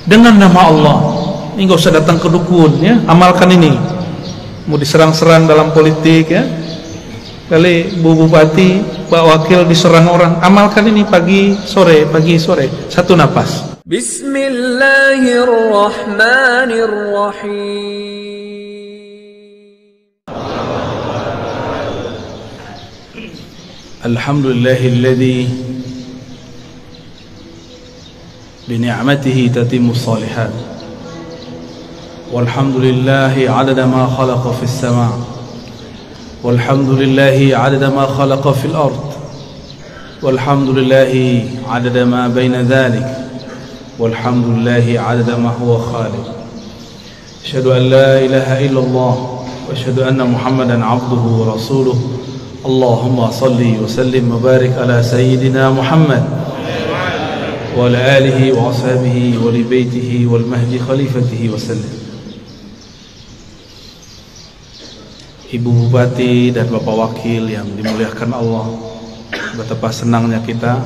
dengan nama Allah. Ini nggak usah datang ke dukun ya, amalkan ini. Mau diserang-serang dalam politik ya, kali Bu Bupati, Pak Wakil diserang orang, amalkan ini pagi sore, satu napas. Bismillahirrahmanirrahim. Alhamdulillahilladzi bini'matihi tatimmu shalihat. Walhamdulillahi 'adada ma khalaqa fis sama'. Walhamdulillahi 'adada ma khalaqa fil ard. Walhamdulillahi 'adada ma baina dhalik. Walhamdulillahi 'adada ma huwa khaliq. Asyhadu an la ilaha illallah wa asyhadu anna Muhammadan 'abduhu wa rasuluh. Allahumma salli wa sallim wa barik ala sayyidina Muhammad wa ala alihi wa ashabihi wa li baitihi wal mahdi khalifatihi wa sallam. Ibu Bupati dan Bapak Wakil yang dimuliakan Allah, betapa senangnya kita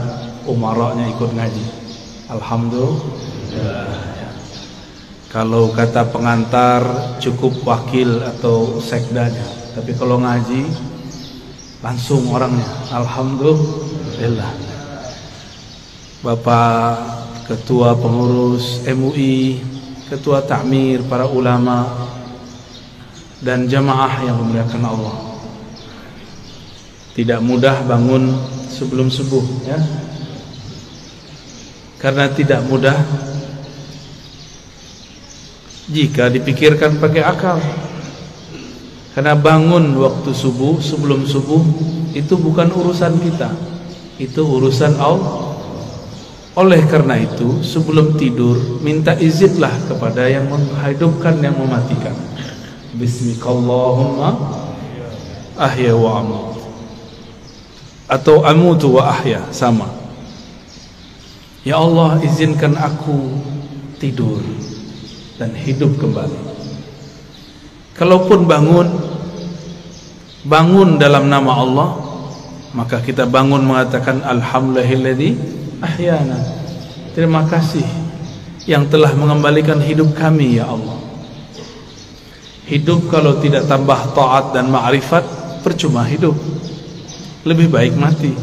umaranya ikut ngaji. Alhamdulillah. Kalau kata pengantar cukup wakil atau sekdanya, tapi kalau ngaji langsung orangnya. Alhamdulillah. Bapak Ketua Pengurus MUI, Ketua Takmir, para ulama dan jamaah yang dimuliakan Allah. Tidak mudah bangun sebelum subuh ya. Karena tidak mudah jika dipikirkan pakai akal. Karena bangun waktu subuh, sebelum subuh itu bukan urusan kita, itu urusan Allah. Oleh karena itu sebelum tidur minta izinlah kepada yang menghidupkan, yang mematikan. Bismikallahumma ahya wa amut, atau amutu wa ahya, sama. Ya Allah, izinkan aku tidur dan hidup kembali. Kalaupun bangun dalam nama Allah, maka kita bangun mengatakan alhamdulillahilladzi ahyana. Terima kasih yang telah mengembalikan hidup kami ya Allah. Hidup kalau tidak tambah taat dan ma'rifat, percuma hidup. Lebih baik mati.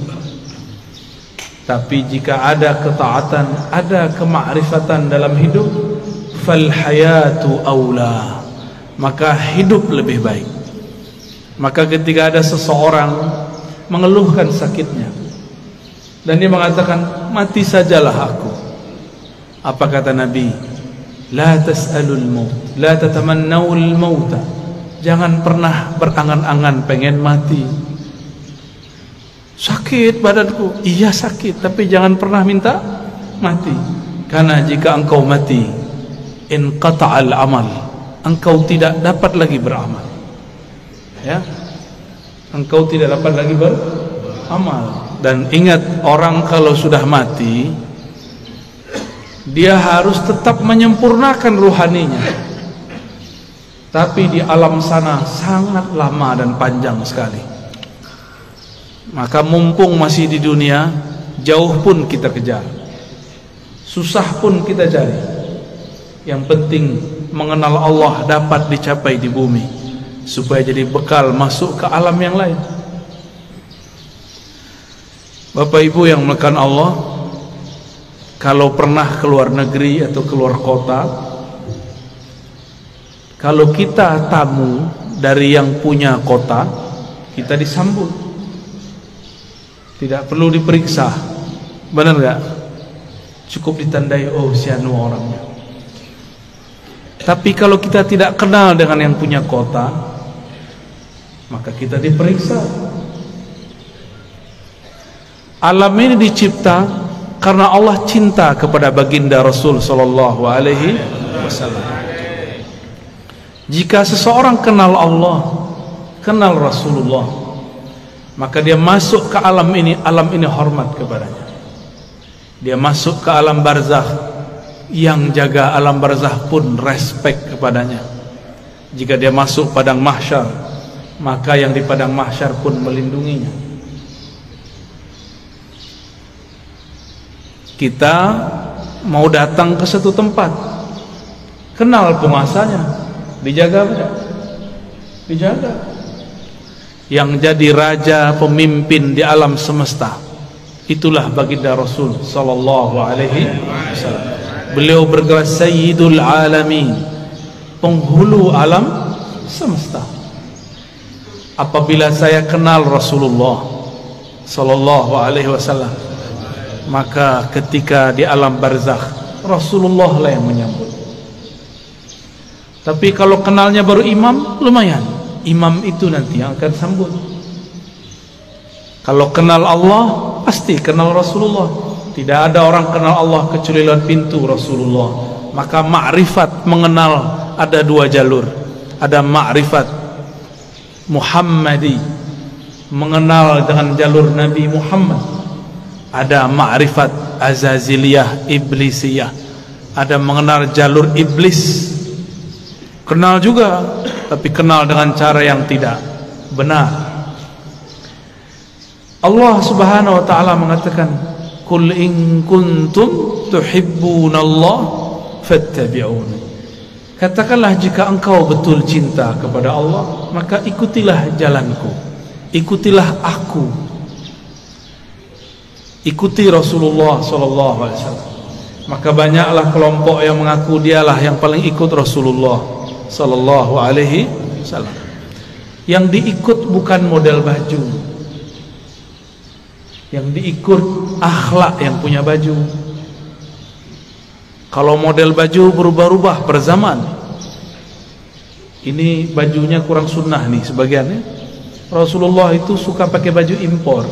Tapi jika ada ketaatan, ada kemakrifatan dalam hidup, fal hayatu aula, maka hidup lebih baik. Maka ketika ada seseorang mengeluhkan sakitnya dan dia mengatakan mati sajalah aku, apa kata Nabi? La tas'alul maut, la tatamannawul mauta. Jangan pernah berangan-angan pengen mati. Sakit badanku, iya sakit, tapi jangan pernah minta mati. Karena jika engkau mati, inqata'al amal, engkau tidak dapat lagi beramal. Ya, engkau tidak dapat lagi beramal. Dan ingat, orang kalau sudah mati, dia harus tetap menyempurnakan ruhaninya. Tapi di alam sana sangat lama dan panjang sekali. Maka mumpung masih di dunia, jauh pun kita kejar, susah pun kita cari. Yang penting mengenal Allah dapat dicapai di bumi, supaya jadi bekal masuk ke alam yang lain. Bapak Ibu yang dimuliakan Allah, kalau pernah keluar negeri atau keluar kota, kalau kita tamu dari yang punya kota, kita disambut, tidak perlu diperiksa, benar gak? Cukup ditandai, oh si anu orangnya. Tapi kalau kita tidak kenal dengan yang punya kota, maka kita diperiksa. Alam ini dicipta karena Allah cinta kepada baginda Rasul sallallahu alaihi wasallam. Jika seseorang kenal Allah, kenal Rasulullah, maka dia masuk ke alam ini hormat kepadanya. Dia masuk ke alam barzakh, yang jaga alam barzakh pun respect kepadanya. Jika dia masuk padang mahsyar, maka yang di padang mahsyar pun melindunginya. Kita mau datang ke satu tempat, kenal penguasanya, dijaga tidak? Dijaga. Yang jadi raja pemimpin di alam semesta, itulah baginda Rasul sallallahu alaihi wasallam. Beliau bergelar Sayyidul Alamin, penghulu alam semesta. Apabila saya kenal Rasulullah sallallahu alaihi wasallam, maka ketika di alam barzakh Rasulullah lah yang menyambut. Tapi kalau kenalnya baru imam, lumayan, imam itu nanti yang akan sambut. Kalau kenal Allah, pasti kenal Rasulullah. Tidak ada orang kenal Allah kecuali lewat pintu Rasulullah. Maka ma'rifat, mengenal, ada dua jalur. Ada ma'rifat Muhammadi, mengenal dengan jalur Nabi Muhammad. Ada ma'rifat Azaziliyah, Iblisiyah, ada mengenal jalur iblis. Kenal juga, tapi kenal dengan cara yang tidak benar. Allah subhanahu wa ta'ala mengatakan, Qul in kuntum tuhibbunallah fattabi'uni. Katakanlah, jika engkau betul cinta kepada Allah, maka ikutilah jalanku, ikutilah aku, ikuti Rasulullah sallallahu alaihi wasallam. Maka banyaklah kelompok yang mengaku dialah yang paling ikut Rasulullah sallallahu alaihi wasallam. Yang diikut bukan model baju, yang diikut akhlak yang punya baju. Kalau model baju berubah-ubah per zaman, ini bajunya kurang sunnah nih sebagiannya. Rasulullah itu suka pakai baju impor.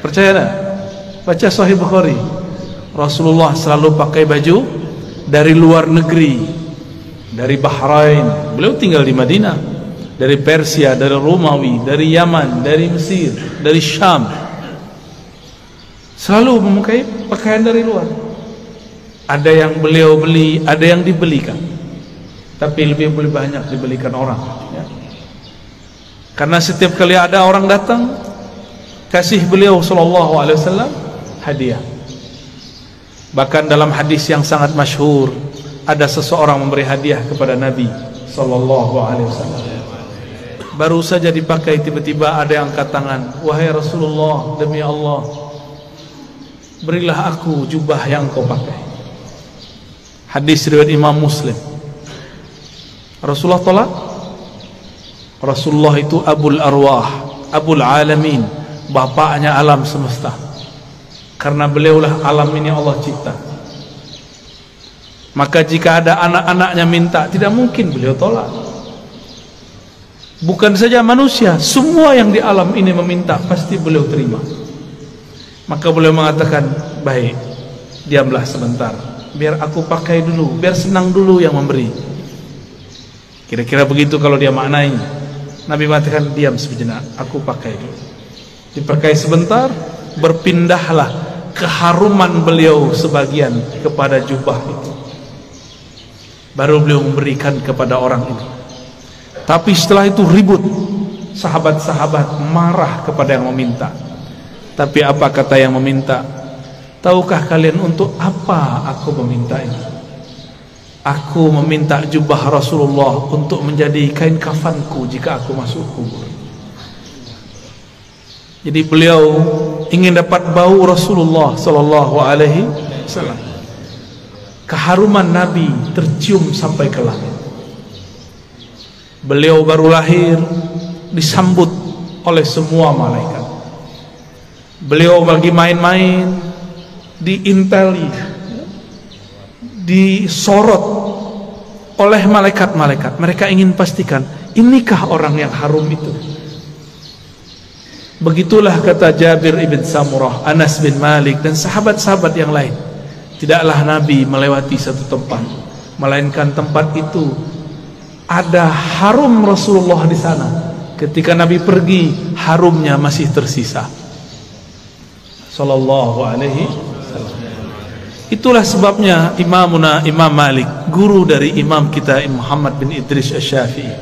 Percaya tak? Baca Sahih Bukhari, Rasulullah selalu pakai baju dari luar negeri, dari Bahrain, beliau tinggal di Madinah, dari Persia, dari Romawi, dari Yaman, dari Mesir, dari Syam, selalu memakai pakaian dari luar. Ada yang beliau beli, ada yang dibelikan, tapi lebih banyak dibelikan orang, ya. Karena setiap kali ada orang datang, kasih beliau sallallahu alaihi wasallam hadiah. Bahkan dalam hadis yang sangat masyhur, ada seseorang memberi hadiah kepada Nabi sallallahu alaihi wasallam. Baru saja dipakai, tiba-tiba ada yang angkat tangan, wahai Rasulullah, demi Allah, berilah aku jubah yang kau pakai. Hadis riwayat Imam Muslim. Rasulullah tolak. Rasulullah itu Abul Arwah, Abul Alamin, bapaknya alam semesta. Karena beliaulah alam ini Allah cipta. Maka jika ada anak-anaknya minta, tidak mungkin beliau tolak. Bukan saja manusia, semua yang di alam ini meminta, pasti beliau terima. Maka beliau mengatakan, baik, diamlah sebentar, biar aku pakai dulu, biar senang dulu yang memberi. Kira-kira begitu kalau dia maknai. Nabi mengatakan, diam sejenak, aku pakai dulu. Dipakai sebentar, berpindahlah keharuman beliau sebagian kepada jubah itu. Baru beliau memberikan kepada orang itu. Tapi setelah itu ribut, sahabat-sahabat marah kepada yang meminta. Tapi apa kata yang meminta? Tahukah kalian untuk apa aku meminta ini? Aku meminta jubah Rasulullah untuk menjadi kain kafanku jika aku masuk kubur. Jadi beliau ingin dapat bau Rasulullah sallallahu alaihi wasallam. Keharuman Nabi tercium sampai ke langit. Beliau baru lahir, disambut oleh semua malaikat. Beliau lagi main-main, diinteli, disorot oleh malaikat-malaikat. Mereka ingin pastikan, inikah orang yang harum itu? Begitulah kata Jabir ibn Samurah, Anas bin Malik, dan sahabat-sahabat yang lain. Tidaklah Nabi melewati satu tempat, melainkan tempat itu ada harum Rasulullah di sana. Ketika Nabi pergi, harumnya masih tersisa. Sallallahu alaihi wasallam. Itulah sebabnya Imamuna Imam Malik, guru dari imam kita Muhammad bin Idris Asy-Syafi'i,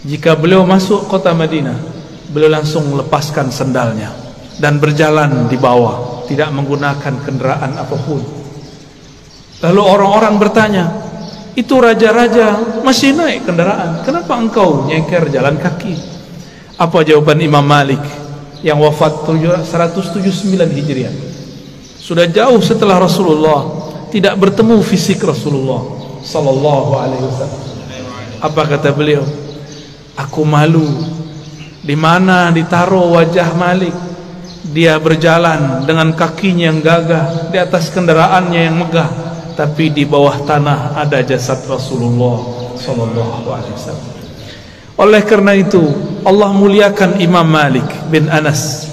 jika beliau masuk kota Madinah, beliau langsung melepaskan sendalnya dan berjalan di bawah, tidak menggunakan kendaraan apapun. Lalu orang-orang bertanya, itu raja-raja masih naik kendaraan, kenapa engkau nyeker jalan kaki? Apa jawaban Imam Malik yang wafat 179 Hijriah? Sudah jauh setelah Rasulullah, tidak bertemu fisik Rasulullah sallallahu alaihi wasallam. Apa kata beliau? Aku malu di mana ditaruh wajah Malik. Dia berjalan dengan kakinya yang gagah di atas kendaraannya yang megah, tapi di bawah tanah ada jasad Rasulullah sallallahu alaihi wasallam. Oleh karena itu Allah muliakan Imam Malik bin Anas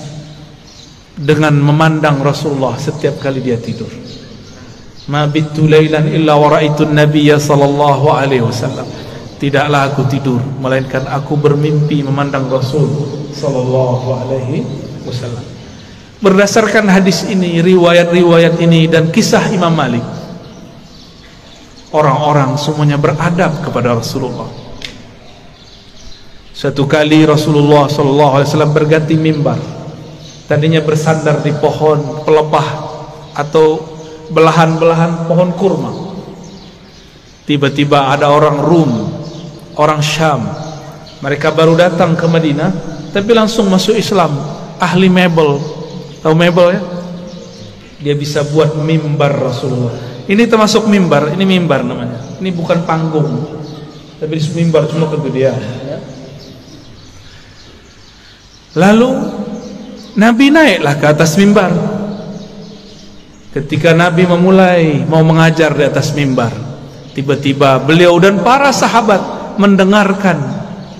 dengan memandang Rasulullah setiap kali dia tidur. Ma bittu lailan illa wa ra'aitun nabiyya sallallahu alaihi wasallam. Tidaklah aku tidur melainkan aku bermimpi memandang Rasul sallallahu alaihi wasallam. Berdasarkan hadis ini, riwayat-riwayat ini dan kisah Imam Malik, orang-orang semuanya beradab kepada Rasulullah. Suatu kali Rasulullah sallallahu alaihi wasallam berganti mimbar. Tadinya bersandar di pohon pelepah atau belahan-belahan pohon kurma. Tiba-tiba ada orang Rum, orang Syam. Mereka baru datang ke Madinah, tapi langsung masuk Islam. Ahli mebel, tahu mebel ya? Dia bisa buat mimbar Rasulullah. Ini termasuk mimbar, ini mimbar namanya. Ini bukan panggung, tapi mimbar cuma kegedean. Ya. Lalu Nabi naiklah ke atas mimbar. Ketika Nabi memulai mau mengajar di atas mimbar, tiba-tiba beliau dan para sahabat mendengarkan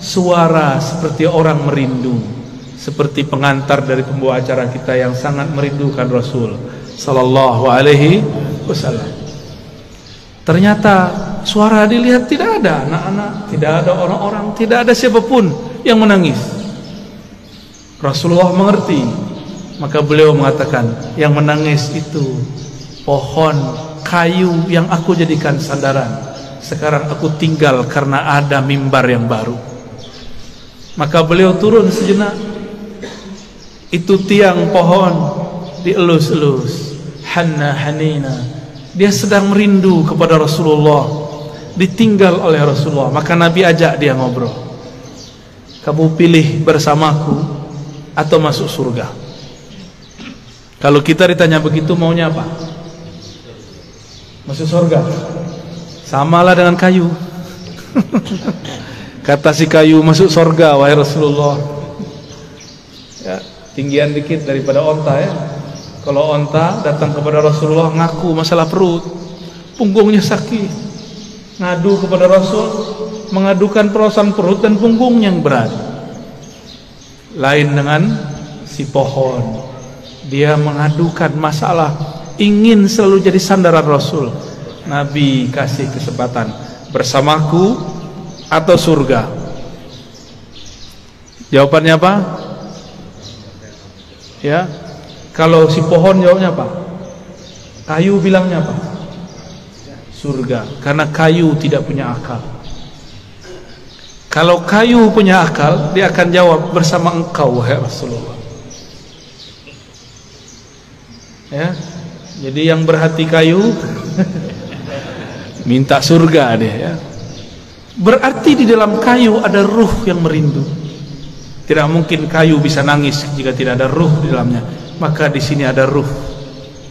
suara seperti orang merindu, seperti pengantar dari pembawa acara kita yang sangat merindukan Rasul sallallahu alaihi wasallam. Ternyata suara dilihat tidak ada anak-anak, tidak ada orang-orang, tidak ada siapapun yang menangis. Rasulullah mengerti, maka beliau mengatakan, yang menangis itu pohon kayu yang aku jadikan sandaran. Sekarang aku tinggal karena ada mimbar yang baru. Maka beliau turun sejenak. Itu tiang pohon dielus-elus, hanna hanina. Dia sedang merindu kepada Rasulullah, ditinggal oleh Rasulullah. Maka Nabi ajak dia ngobrol. Kamu pilih bersamaku atau masuk surga? Kalau kita ditanya begitu, maunya apa? Masuk surga. Samalah dengan kayu. Kata si kayu, masuk surga wahai Rasulullah. Ya, tinggian dikit daripada onta ya. Kalau onta datang kepada Rasulullah ngaku masalah perut, punggungnya sakit, ngadu kepada Rasul, mengadukan perasaan perut dan punggungnya yang berat. Lain dengan si pohon, dia mengadukan masalah, ingin selalu jadi sandaran Rasul. Nabi kasih kesempatan, bersamaku atau surga? Jawabannya apa? Ya, kalau si pohon jawabnya apa? Kayu bilangnya apa? Surga, karena kayu tidak punya akal. Kalau kayu punya akal, dia akan jawab, bersama engkau wahai Rasulullah. Ya, jadi yang berhati kayu minta surga dia ya. Berarti di dalam kayu ada ruh yang merindu. Tidak mungkin kayu bisa nangis jika tidak ada ruh di dalamnya. Maka di sini ada ruh.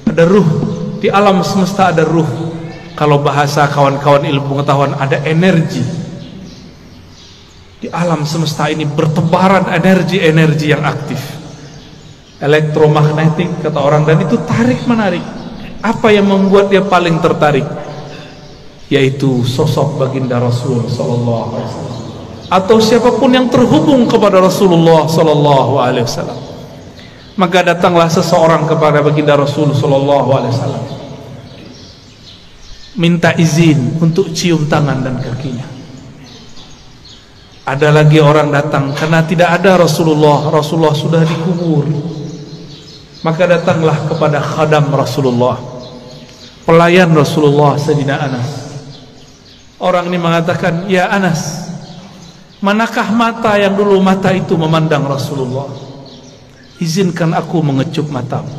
Ada ruh. Di alam semesta ada ruh. Kalau bahasa kawan-kawan ilmu pengetahuan, ada energi. Di alam semesta ini bertebaran energi-energi yang aktif, elektromagnetik kata orang, dan itu tarik menarik. Apa yang membuat dia paling tertarik? Yaitu sosok baginda Rasul sallallahu alaihi wasallam, atau siapapun yang terhubung kepada Rasulullah sallallahu alaihi wasallam. Maka datanglah seseorang kepada baginda Rasul sallallahu alaihi wasallam, minta izin untuk cium tangan dan kakinya. Ada lagi orang datang karena tidak ada Rasulullah, Rasulullah sudah dikubur. Maka datanglah kepada khadam Rasulullah, pelayan Rasulullah, Sayyidina Anas. Orang ini mengatakan, ya Anas, manakah mata yang dulu mata itu memandang Rasulullah? Izinkan aku mengecup matamu.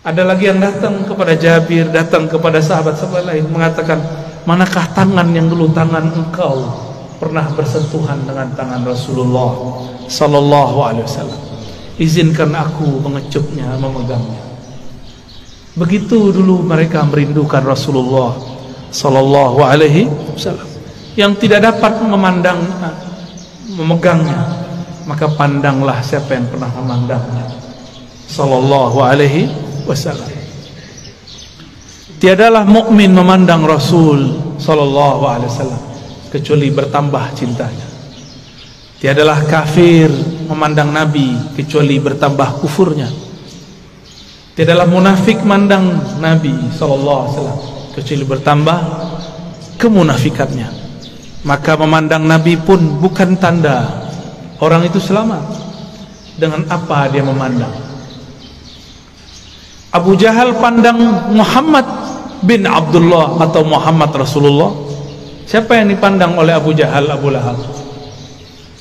Ada lagi yang datang kepada Jabir, datang kepada sahabat-sahabat lain, mengatakan, manakah tangan yang dulu tangan engkau pernah bersentuhan dengan tangan Rasulullah sallallahu alaihi wasallam? Izinkan aku mengecupnya, memegangnya. Begitu dulu mereka merindukan Rasulullah sallallahu alaihi wasallam, yang tidak dapat memandang, memegangnya, maka pandanglah siapa yang pernah memandangnya sallallahu alaihi wasallam. Tiadalah mukmin memandang Rasul sallallahu alaihi wasallam kecuali bertambah cintanya. Tiadalah kafir memandang Nabi kecuali bertambah kufurnya. Tiadalah munafik memandang Nabi sallallahu alaihi wasallam kecuali bertambah kemunafikannya. Maka memandang Nabi pun bukan tanda orang itu selamat. Dengan apa dia memandang? Abu Jahal pandang Muhammad bin Abdullah atau Muhammad Rasulullah. Siapa yang dipandang oleh Abu Jahal, Abu Lahab?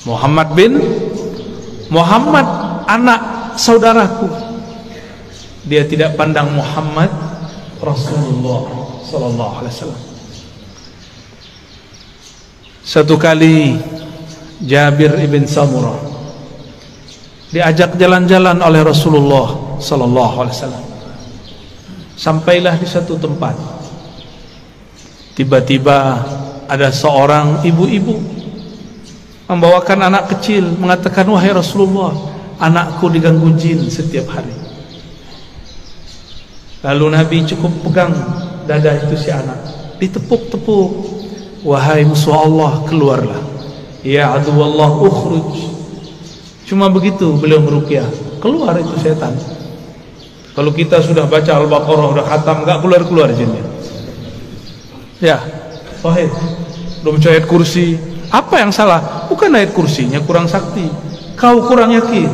Muhammad bin Muhammad, anak saudaraku. Dia tidak pandang Muhammad Rasulullah sallallahu alaihi wasallam. Satu kali Jabir ibn Samurah diajak jalan-jalan oleh Rasulullah sallallahu alaihi wasallam. Sampailah di satu tempat. Tiba-tiba ada seorang ibu-ibu membawakan anak kecil, mengatakan, wahai Rasulullah, anakku diganggu jin setiap hari. Lalu Nabi cukup pegang dada itu si anak, ditepuk-tepuk. Wahai musuh Allah, keluarlah. Ya aduwallah ukhruj. Cuma begitu beliau meruqyah, keluar itu setan. Kalau kita sudah baca Al-Baqarah, udah khatam, enggak keluar-keluar jinnya. Ya, sahih. Belum baca ayat kursi. Apa yang salah? Bukan ayat kursinya kurang sakti, kau kurang yakin.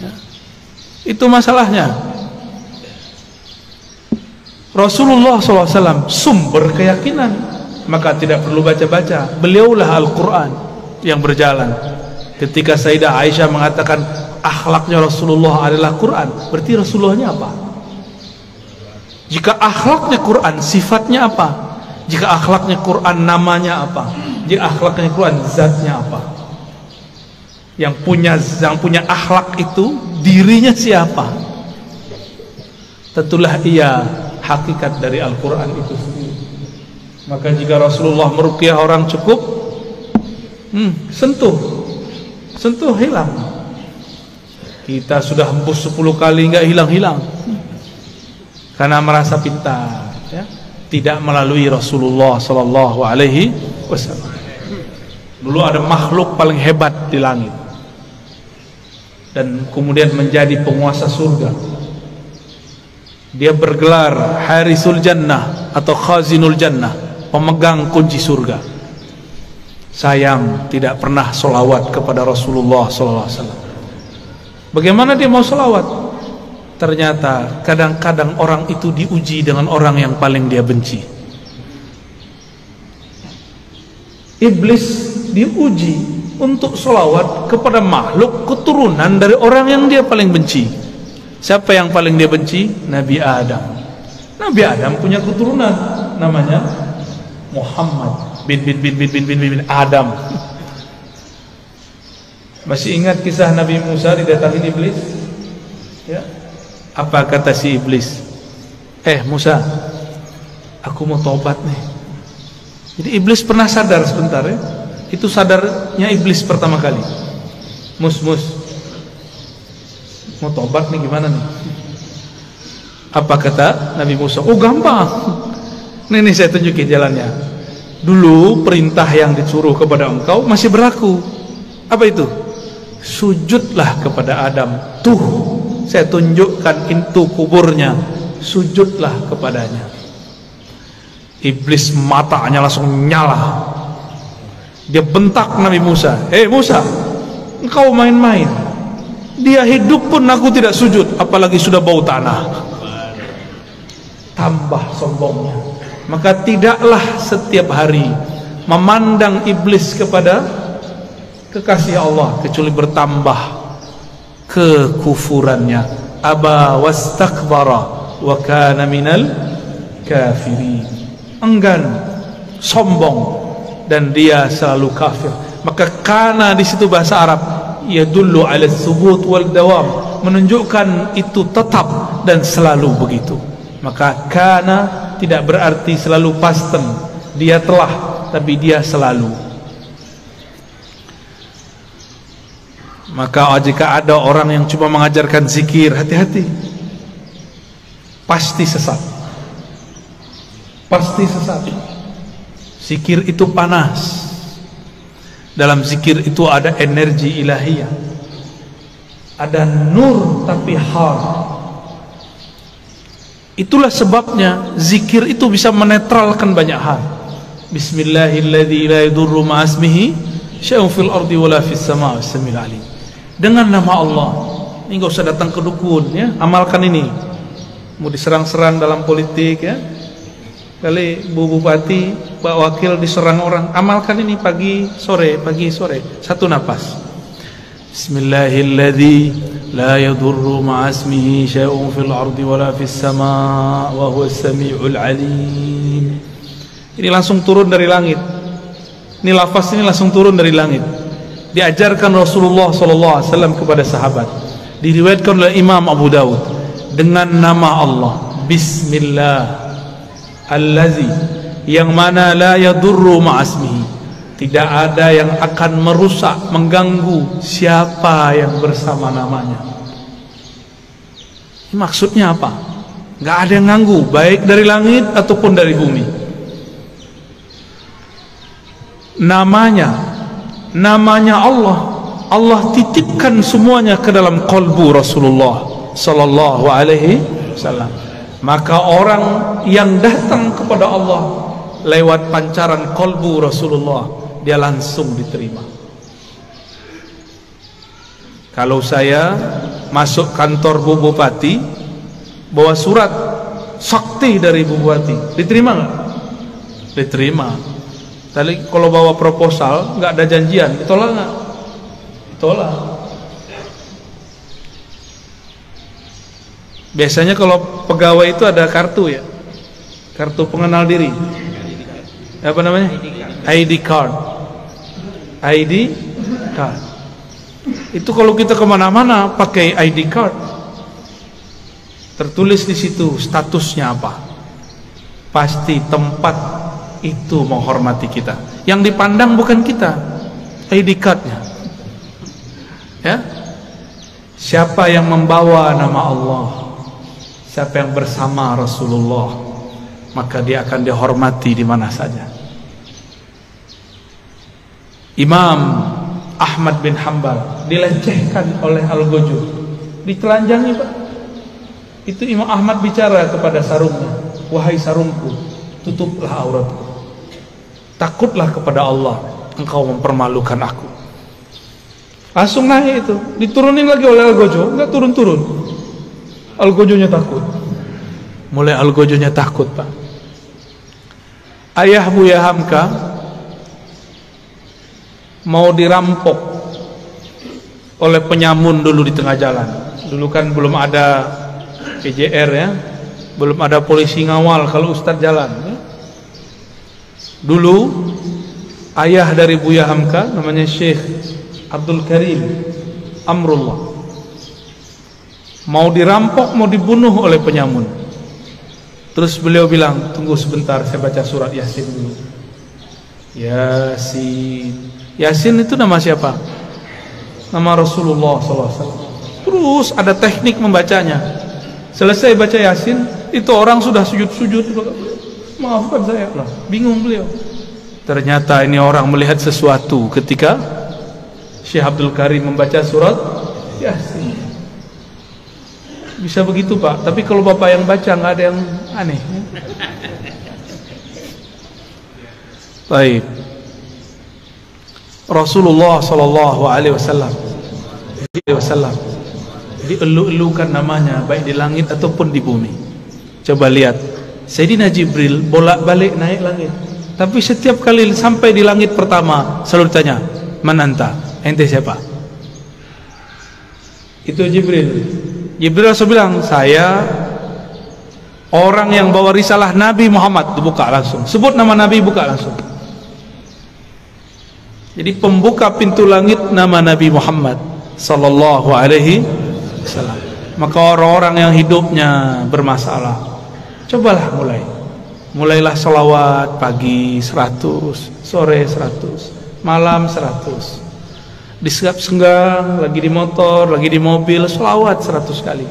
Ya. Itu masalahnya. Rasulullah SAW sumber keyakinan, maka tidak perlu baca-baca. Beliaulah Al-Quran yang berjalan. Ketika Sayyidah Aisyah mengatakan akhlaknya Rasulullah adalah Quran, berarti Rasulullahnya apa? Jika akhlaknya Quran, sifatnya apa? Jika akhlaknya Quran, namanya apa? Jika akhlaknya Quran, zatnya apa? Yang punya akhlak itu dirinya siapa? Tentulah ia hakikat dari Al-Quran itu sendiri. Maka jika Rasulullah meruqyah orang cukup sentuh hilang. Kita sudah hembus 10 kali enggak hilang-hilang, karena merasa pintar, ya? Tidak melalui Rasulullah sallallahu alaihi wasallam. Dulu ada makhluk paling hebat di langit dan kemudian menjadi penguasa surga. Dia bergelar Harisul Jannah atau Khazinul Jannah, pemegang kunci surga. Sayang tidak pernah solawat kepada Rasulullah sallallahu alaihi wasallam. Bagaimana dia mau solawat? Ternyata kadang-kadang orang itu diuji dengan orang yang paling dia benci. Iblis diuji untuk solawat kepada makhluk keturunan dari orang yang dia paling benci. Siapa yang paling dia benci? Nabi Adam. Nabi Adam punya keturunan namanya Muhammad bin Adam. Masih ingat kisah Nabi Musa didatangi iblis? Ya. Apa kata si iblis? Musa, aku mau tobat nih. Jadi iblis pernah sadar sebentar, ya. Itu sadarnya iblis pertama kali. Mus, mau tobat nih, gimana nih? Apa kata Nabi Musa? Oh gampang. Nih saya tunjukin jalannya. Dulu perintah yang disuruh kepada engkau masih berlaku. Apa itu? Sujudlah kepada Adam. Tuh, saya tunjukkan itu kuburnya. Sujudlah kepadanya. Iblis matanya langsung nyala. Dia bentak Nabi Musa. Musa, engkau main-main. Dia hidup pun aku tidak sujud, apalagi sudah bau tanah. Tambah sombongnya. Maka tidaklah setiap hari memandang iblis kepada kekasih Allah kecuali bertambah kekufurannya aba wastakbara wa kana minal kafirin. Enggan, sombong, dan dia selalu kafir. Maka kana di situ bahasa Arab yadullu ala tsubut wal dawam, menunjukkan itu tetap dan selalu begitu. Maka kana tidak berarti selalu past tense, dia telah, tapi dia selalu. Maka jika ada orang yang cuma mengajarkan zikir, hati-hati, pasti sesat. Pasti sesat. Zikir itu panas. Dalam zikir itu ada energi ilahiyah, ada nur tapi hard. Itulah sebabnya zikir itu bisa menetralkan banyak hal. Bismillahilladzi la yadurru ma'asmihi syai'un fil ardi wala fis sama'i was-sami'ul 'alim. Dengan nama Allah. Ini enggak usah datang ke dukun ya, amalkan ini. Mau diserang-serang dalam politik ya, kali Bu Bupati, Pak Wakil diserang orang, amalkan ini pagi sore, satu napas. Bismillahilladzi la yadurru ma'asmihi syai'un fil ardi wala fis sama' wa huwas sami'ul 'alim. Ini langsung turun dari langit. Ini lafaz ini langsung turun dari langit. Diajarkan Rasulullah SAW kepada sahabat. Diriwayatkan oleh Imam Abu Dawud dengan nama Allah, Bismillah Allazi, yang mana la yadurru ma'asmihi, tidak ada yang akan merusak, mengganggu siapa yang bersama namanya. Ini maksudnya apa? Nggak ada yang ganggu, baik dari langit ataupun dari bumi. Namanya Allah, Allah titipkan semuanya ke dalam qalbu Rasulullah sallallahu alaihi wasallam. Maka orang yang datang kepada Allah lewat pancaran qalbu Rasulullah, dia langsung diterima. Kalau saya masuk kantor Bu Bupati, bawa surat sakti dari Bu Bupati, diterima nggak? Diterima. Tadi kalau bawa proposal nggak ada janjian, ditolak nggak? Ditolak. Biasanya kalau pegawai itu ada kartu ya, kartu pengenal diri. Apa namanya? ID card. ID card. Itu kalau kita kemana-mana pakai ID card, tertulis di situ statusnya apa. Pasti tempat itu menghormati kita. Yang dipandang bukan kita, ID cardnya. Ya, siapa yang membawa nama Allah, siapa yang bersama Rasulullah, maka dia akan dihormati di mana saja. Imam Ahmad bin Hanbal dilecehkan oleh Al-Ghujur, ditelanjangi Pak. Itu Imam Ahmad bicara kepada sarungnya, wahai sarungku, tutuplah auratku, takutlah kepada Allah, engkau mempermalukan aku. Langsung naik itu, diturunin lagi oleh Al-Ghujur, enggak turun-turun. Al-Ghujurnya takut. Mulai Al-Ghujurnya takut Pak. Ayah Buya Hamka mau dirampok oleh penyamun dulu di tengah jalan. Dulu kan belum ada PJR ya, belum ada polisi ngawal kalau Ustadz jalan ya. Dulu ayah dari Buya Hamka namanya Syekh Abdul Karim Amrullah mau dirampok, mau dibunuh oleh penyamun. Terus beliau bilang, tunggu sebentar, saya baca surat Yasin dulu. Yasin. Yasin itu nama siapa? Nama Rasulullah SAW. Terus ada teknik membacanya. Selesai baca Yasin, itu orang sudah sujud-sujud. Maafkan saya lah, bingung beliau. Ternyata ini orang melihat sesuatu ketika Syekh Abdul Karim membaca surat Yasin. Bisa begitu Pak, tapi kalau Bapak yang baca nggak ada yang aneh. Baik. Rasulullah sallallahu alaihi wasallam dielu-elukan namanya baik di langit ataupun di bumi. Coba lihat, Sayyidina Jibril bolak-balik naik langit, tapi setiap kali sampai di langit pertama selalu ditanya, "Man anta?" Ente siapa? Itu Jibril. Jibril langsung bilang, saya orang yang bawa risalah Nabi Muhammad. Dibuka langsung, sebut nama Nabi, buka langsung. Jadi pembuka pintu langit nama Nabi Muhammad sallallahu alaihi wasallam. Maka orang-orang yang hidupnya bermasalah, cobalah mulailah salawat pagi 100, sore 100, malam 100. Di senggang, lagi di motor, lagi di mobil, salawat 100 kali.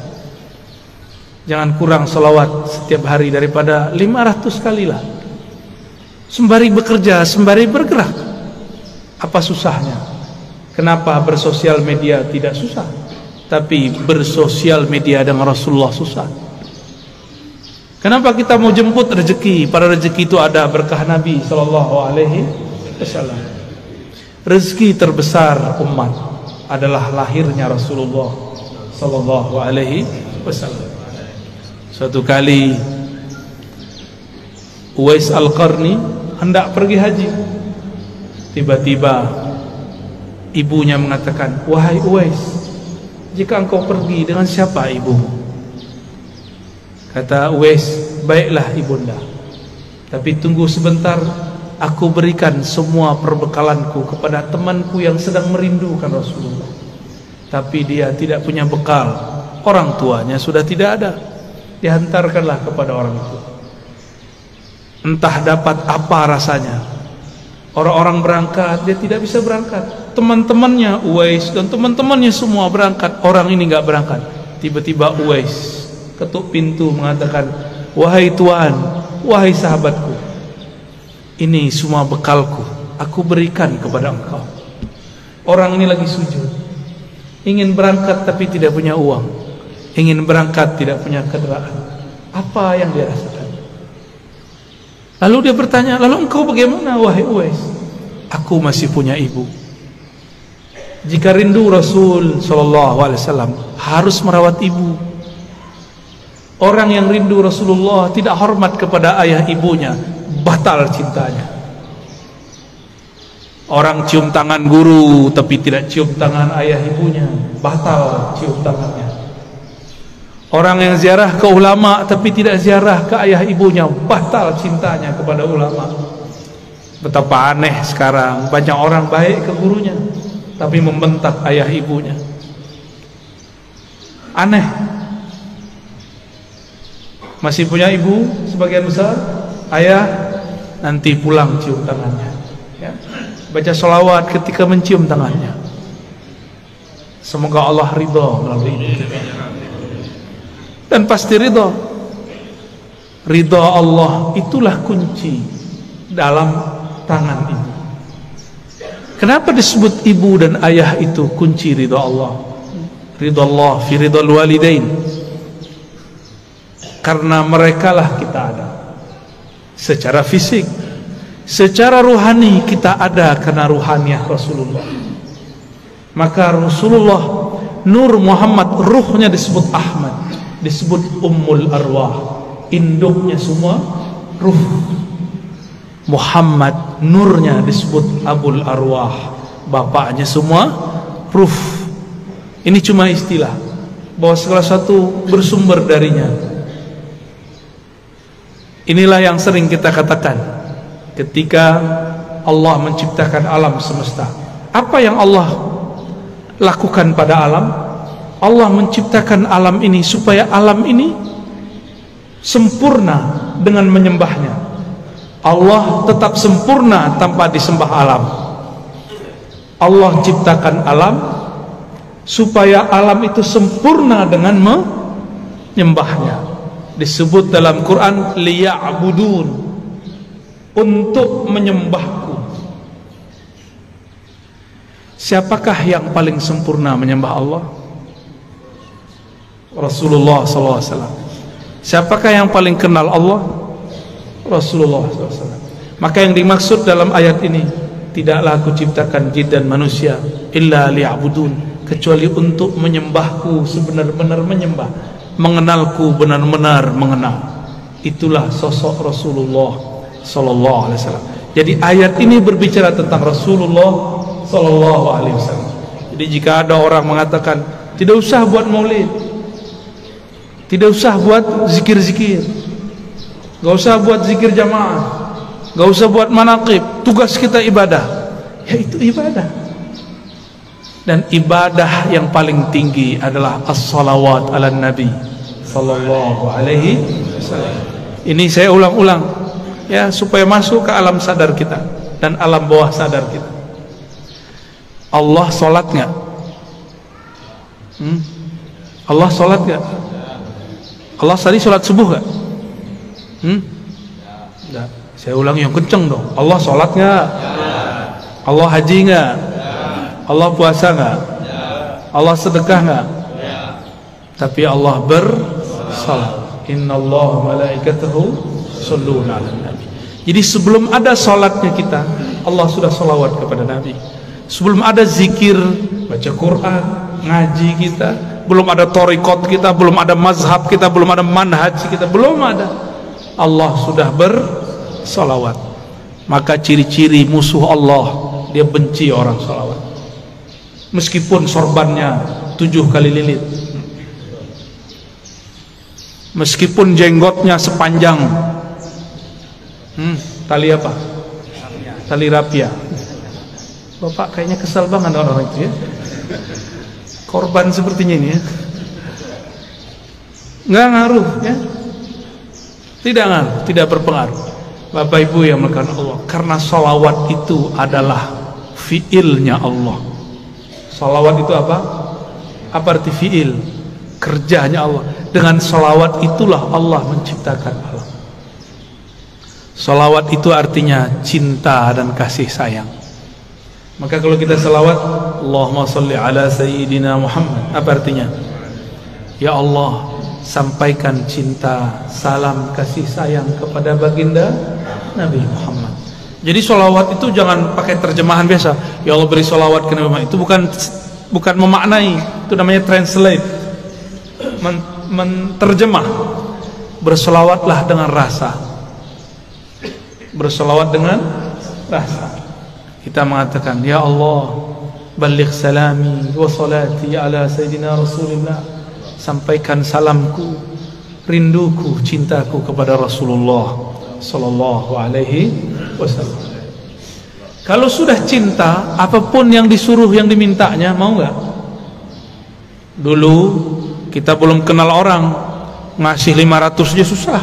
Jangan kurang salawat setiap hari daripada 500 kali lah. Sembari bekerja, sembari bergerak. Apa susahnya? Kenapa bersosial media tidak susah, tapi bersosial media dengan Rasulullah susah? Kenapa kita mau jemput rezeki? Pada rezeki itu ada berkah Nabi sallallahu alaihi wasallam. Rezeki terbesar umat adalah lahirnya Rasulullah sallallahu alaihi wasallam. Suatu kali Uwais Al-Qarni hendak pergi haji. Tiba-tiba ibunya mengatakan, wahai Uwais, jika engkau pergi, dengan siapa ibumu? Kata Uwais, baiklah ibunda, tapi tunggu sebentar, aku berikan semua perbekalanku kepada temanku yang sedang merindukan Rasulullah. Tapi dia tidak punya bekal, orang tuanya sudah tidak ada. Dihantarkanlah kepada orang itu. Entah dapat apa rasanya. Orang-orang berangkat, dia tidak bisa berangkat. Teman-temannya Uwais dan teman-temannya semua berangkat, orang ini nggak berangkat. Tiba-tiba Uwais ketuk pintu mengatakan, wahai Tuan, wahai sahabatku, ini semua bekalku, aku berikan kepada engkau. Orang ini lagi sujud, ingin berangkat tapi tidak punya uang, ingin berangkat tidak punya kendaraan. Apa yang dia rasakan? Lalu dia bertanya, lalu engkau bagaimana wahai Uwais? Aku masih punya ibu. Jika rindu Rasul sallallahu alaihi wasallam harus merawat ibu. Orang yang rindu Rasulullah tidak hormat kepada ayah ibunya, batal cintanya. Orang cium tangan guru tapi tidak cium tangan ayah ibunya, batal cium tangannya. Orang yang ziarah ke ulama tapi tidak ziarah ke ayah ibunya, batal cintanya kepada ulama. Betapa aneh sekarang, banyak orang baik ke gurunya tapi membentak ayah ibunya. Aneh. Masih punya ibu sebagian besar, ayah nanti pulang cium tangannya, ya. Baca sholawat ketika mencium tangannya. Semoga Allah ridha melalui ini. Dan pasti ridha. Ridha Allah itulah kunci dalam tangan ibu. Kenapa disebut ibu dan ayah itu kunci ridha Allah? Ridha Allah fi ridhal walidain. Karena merekalah kita ada secara fisik, secara ruhani kita ada karena ruhaniah Rasulullah. Maka Rasulullah, Nur Muhammad, ruhnya disebut Ahmad, disebut Ummul Arwah, induknya semua ruh. Muhammad, nurnya disebut Abul Arwah, bapaknya semua ruh. Ini cuma istilah, bahwa segala satu bersumber darinya. Inilah yang sering kita katakan ketika Allah menciptakan alam semesta. Apa yang Allah lakukan pada alam? Allah menciptakan alam ini supaya alam ini sempurna dengan menyembahnya. Allah tetap sempurna tanpa disembah alam. Allah ciptakan alam supaya alam itu sempurna dengan menyembahnya. Disebut dalam Quran liya'budun, untuk menyembahku. Siapakah yang paling sempurna menyembah Allah? Rasulullah SAW. Siapakah yang paling kenal Allah? Rasulullah SAW. Maka yang dimaksud dalam ayat ini, tidaklah aku ciptakan jin dan manusia illa liya'budun, kecuali untuk menyembahku sebenar-benar menyembah, mengenalku benar-benar mengenal. Itulah sosok Rasulullah sallallahu alaihi wasallam. Jadi ayat ini berbicara tentang Rasulullah sallallahu alaihi wasallam. Jadi jika ada orang mengatakan tidak usah buat maulid, Tidak usah buat zikir-zikir, gak usah buat zikir jamaah, gak usah buat manaqib. Tugas kita ibadah, yaitu ibadah. Dan ibadah yang paling tinggi adalah as-salawat ala nabi sallallahu alaihi wasallam. Ini saya ulang-ulang ya, supaya masuk ke alam sadar kita dan alam bawah sadar kita. Allah sholat nggak? Allah sholat nggak? Allah tadi sholat subuh nggak? Nggak. Saya ulang yang kenceng dong. Allah sholat nggak? Allah haji nggak? Allah puasa nggak? Allah sedekah nggak? Tapi Allah bersalat. Innallaha malaikatahu shalluna 'alan nabi. Jadi sebelum ada salatnya kita, Allah sudah salawat kepada Nabi. Sebelum ada zikir, baca Quran, ngaji kita, belum ada thariqat kita, belum ada mazhab kita, belum ada manhaj kita, belum ada, Allah sudah bersalawat. Maka ciri-ciri musuh Allah, dia benci orang salawat. Meskipun sorbannya 7 kali lilit, meskipun jenggotnya sepanjang tali apa? Tali rapia. Bapak kayaknya kesal banget orang itu ya. Korban sepertinya ini ya. Nggak ngaruh ya. Tidak ngaruh, tidak berpengaruh. Bapak Ibu yang melakukan Allah, karena salawat itu adalah fiilnya Allah. Salawat itu apa? Apa arti fiil? Kerjanya Allah. Dengan salawat itulah Allah menciptakan alam. Salawat itu artinya cinta dan kasih sayang. Maka kalau kita salawat, Allahumma salli ala sayyidina Muhammad, apa artinya? Ya Allah, sampaikan cinta, salam, kasih sayang kepada baginda Nabi Muhammad. Jadi salawat itu jangan pakai terjemahan biasa. Ya Allah beri salawat ke Nabi Muhammad. Itu bukan memaknai, itu namanya translate, menterjemah. Berselawatlah dengan rasa. Berselawat dengan rasa. Kita mengatakan, ya Allah, baligh salami wa salati ala sayyidina Rasulullah. Sampaikan salamku, rinduku, cintaku kepada Rasulullah sallallahu alaihi wasallam. Kalau sudah cinta, apapun yang disuruh, yang dimintanya, mau nggak? Dulu kita belum kenal orang, ngasih 500 aja susah.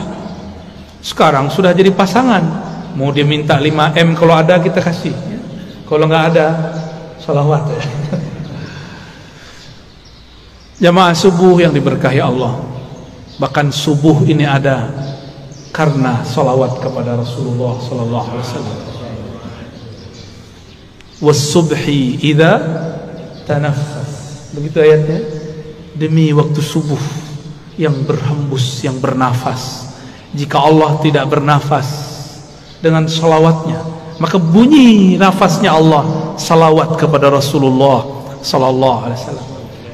Sekarang sudah jadi pasangan, mau dia minta 5M, kalau ada kita kasih, kalau nggak ada salawat ya. Jamaah subuh yang diberkahi Allah, bahkan subuh ini ada karena salawat kepada Rasulullah sallallahu alaihi wasallam. Was-subhi idza tanaffas, begitu ayatnya. Demi waktu subuh yang berhembus, yang bernafas. Jika Allah tidak bernafas dengan salawatnya, maka bunyi nafasnya Allah salawat kepada Rasulullah sallallahu alaihi wasallam.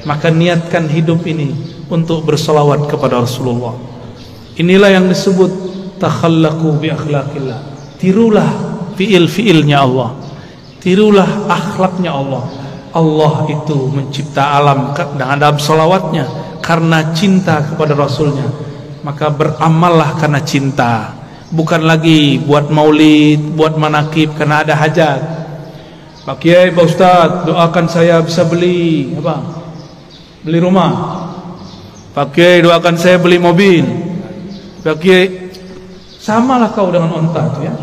Maka niatkan hidup ini untuk bersalawat kepada Rasulullah. Inilah yang disebut takhallaqu bi akhlaqillah. Tirulah fiil-fiilnya Allah, tirulah akhlaknya Allah. Allah itu mencipta alam dengan salawatnya karena cinta kepada Rasulnya. Maka beramallah karena cinta, bukan lagi buat maulid, buat manakib karena ada hajat. Pak Kiai, Pak Ustadz, doakan saya bisa beli apa? Beli rumah. Pak Kiai, doakan saya beli mobil. Pak Kiai, samalah kau dengan onta itu ya.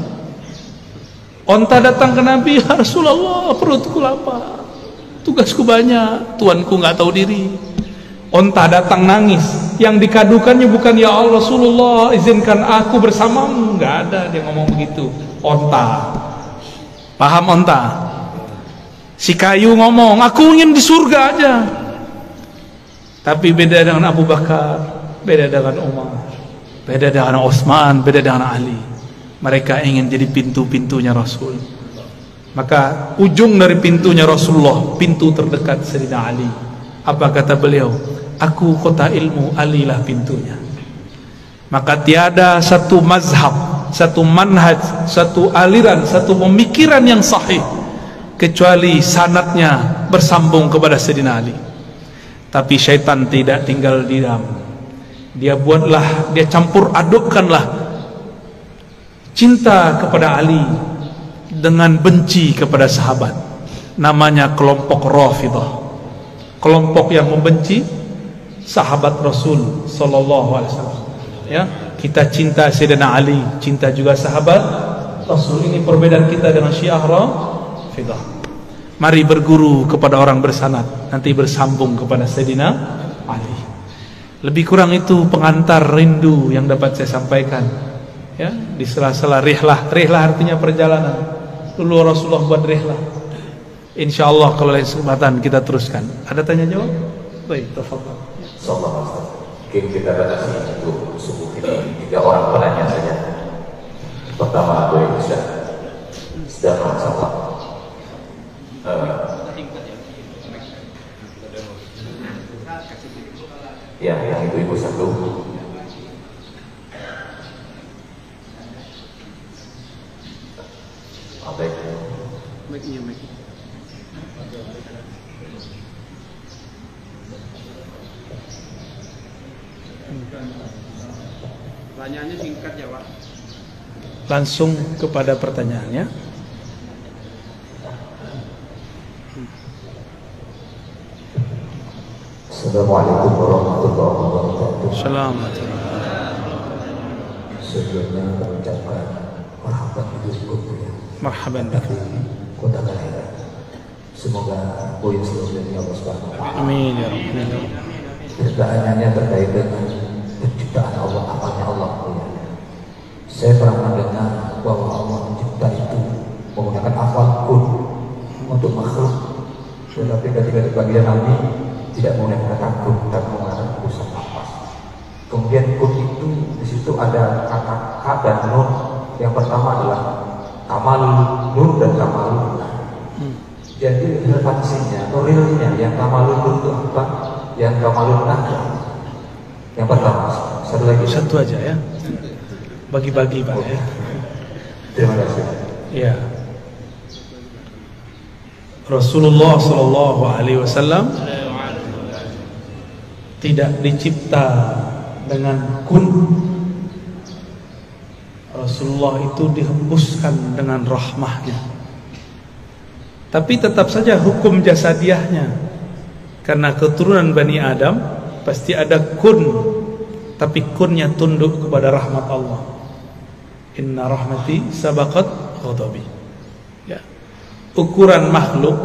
Onta datang ke Nabi, ya Rasulullah, perutku lapar, tugasku banyak, tuanku nggak tahu diri. Onta datang nangis, yang dikadukannya bukan ya Allah Rasulullah izinkan aku bersamamu, nggak ada dia ngomong begitu. Onta, paham onta? Si kayu ngomong, aku ingin di surga aja. Tapi beda dengan Abu Bakar, beda dengan Umar, beda dengan Utsman, beda dengan Ali. Mereka ingin jadi pintu-pintunya Rasul. Maka ujung dari pintunya Rasulullah, pintu terdekat Sayyidina Ali. Apa kata beliau? Aku kota ilmu, Ali lah pintunya. Maka tiada satu mazhab, satu manhaj, satu aliran, satu pemikiran yang sahih kecuali sanadnya bersambung kepada Sayyidina Ali. Tapi syaitan tidak tinggal diam. Dia buatlah, dia campur adukkanlah cinta kepada Ali dengan benci kepada sahabat. Namanya kelompok Rafidhah, kelompok yang membenci sahabat Rasul sallallahu alaihi wasallam. Ya, kita cinta Sayyidina Ali, cinta juga sahabat Rasul. Ini perbedaan kita dengan Syiah Rafidhah. Mari berguru kepada orang bersanad, nanti bersambung kepada Sayyidina Ali. Lebih kurang itu pengantar rindu yang dapat saya sampaikan. Ya, di sela-sela rihlah. Rihlah artinya perjalanan. Dulu Rasulullah buat rihlah. Insyaallah kalau lain kesempatan kita teruskan. Ada tanya jawab? Baik, tafadhal. Insyaallah. Mungkin kita batasi untuk subuh ini 3 orang penanya saja. Pertama Abu Aisyah sudah masalah. Ya, yang ibu-ibu satu. Baik. Pertanyaannya singkat ya Pak. Langsung kepada pertanyaannya. Assalamualaikum warahmatullahi wabarakatuh. Assalamualaikum. Sebelumnya mengucapkan marhaban hidupku ya. Marhaban bik. Kota kelahiran. Semoga poin selanjutnya Allah Subhanahu wa taala. Amin ya rabbal. Pertanyaannya terkait dengan penciptaan Allah, apanya Allah ya. Saya pernah mendengar bahwa Allah mencipta itu menggunakan afal kun untuk makhluk. Tetapi ketika di bagian Nabi tidak menggunakan kata kun, tapi menggunakan pusat nafas. Kemudian kun itu di situ ada kata k dan nun. Yang pertama adalah kamal nur dan kamal nur. Jadi relevansinya atau realnya yang kamal nur itu apa? Yang kamal nur ada. Yang pertama, satu lagi. Satu aja ya. Bagi-bagi Pak ya. Terima kasih. Ya. Rasulullah sallallahu alaihi wasallam tidak dicipta dengan kun. Rasulullah itu dihembuskan dengan rahmahnya. Tapi tetap saja hukum jasadiahnya. Karena keturunan Bani Adam pasti ada kun, tapi kunnya tunduk kepada rahmat Allah. Inna rahmati sabaqat ghadabi. Ya. Ukuran makhluk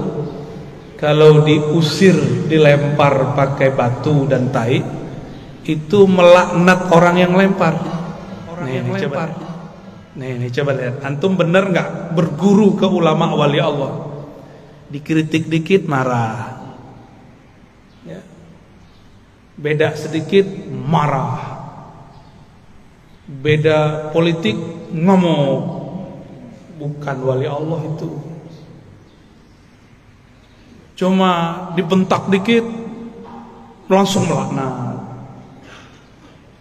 kalau diusir, dilempar pakai batu dan tai, itu melaknat orang yang lempar. Nih, coba lihat. Antum benar nggak berguru ke ulama wali Allah? Dikritik dikit marah. Ya. Beda sedikit marah. Beda politik ngomong. Bukan wali Allah itu. Cuma dibentak dikit langsung melaknat.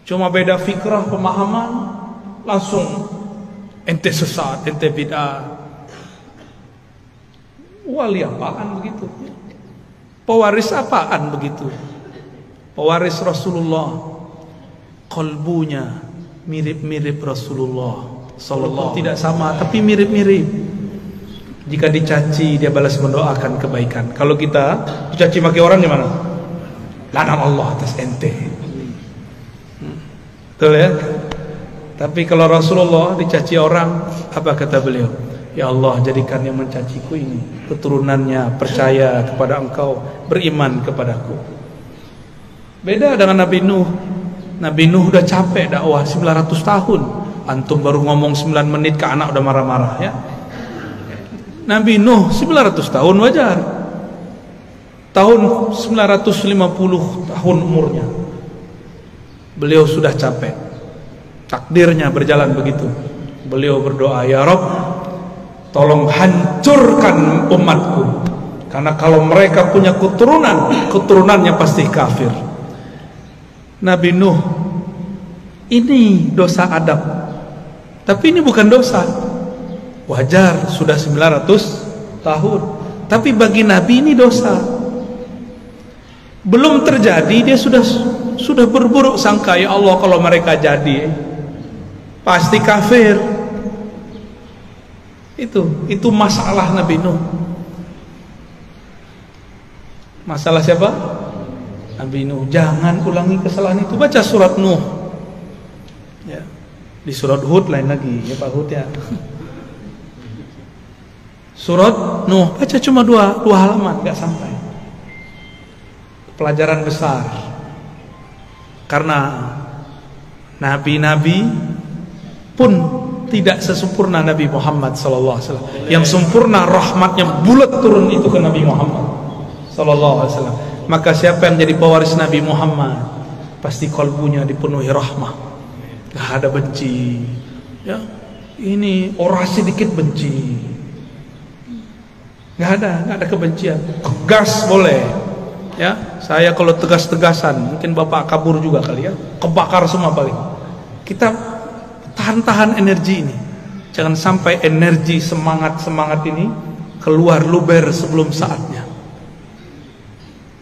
Cuma beda fikrah pemahaman langsung ente sesat, ente bid'ah. Wali apaan begitu? Pewaris apaan begitu? Pewaris Rasulullah, kalbunya mirip-mirip Rasulullah sallallahu, tidak sama tapi mirip-mirip. Jika dicaci dia balas mendoakan kebaikan. Kalau kita dicaci maki orang gimana? Lanang Allah atas ente. Betul ya? Tapi kalau Rasulullah dicaci orang, apa kata beliau? Ya Allah, jadikan yang mencaciku ini keturunannya percaya kepada Engkau, beriman kepadaku. Beda dengan Nabi Nuh. Nabi Nuh udah capek dakwah 900 tahun. Antum baru ngomong 9 menit ke anak udah marah-marah ya. Nabi Nuh 900 tahun wajar. Tahun 950 tahun umurnya. Beliau sudah capek. Takdirnya berjalan begitu. Beliau berdoa, ya Rabb, tolong hancurkan umatku. Karena kalau mereka punya keturunan, keturunannya pasti kafir. Nabi Nuh, ini dosa adab. Tapi ini bukan dosa. Wajar, sudah 900 tahun. Tapi bagi Nabi ini dosa. Belum terjadi, dia sudah sudah berburuk sangka, ya Allah kalau mereka jadi pasti kafir. Itu masalah Nabi Nuh. Masalah siapa? Nabi Nuh. Jangan ulangi kesalahan itu. Baca surat Nuh. Ya. Di surat Hud lain lagi, ya Pak Hud ya. Surat Nuh, baca cuma dua halaman, nggak sampai. Pelajaran besar. Karena nabi-nabi pun tidak sesempurna Nabi Muhammad SAW. Yang sempurna rahmatnya bulat turun itu ke Nabi Muhammad SAW. Maka siapa yang jadi pewaris Nabi Muhammad, pasti kalbunya dipenuhi rahmah, gak ada benci. Ya, ini orang sedikit benci, gak ada kebencian. Tegas boleh. Ya, saya kalau tegas-tegasan, mungkin bapak kabur juga kali ya, kebakar semua paling. Kita tahan energi ini. Jangan sampai energi semangat ini keluar luber sebelum saatnya.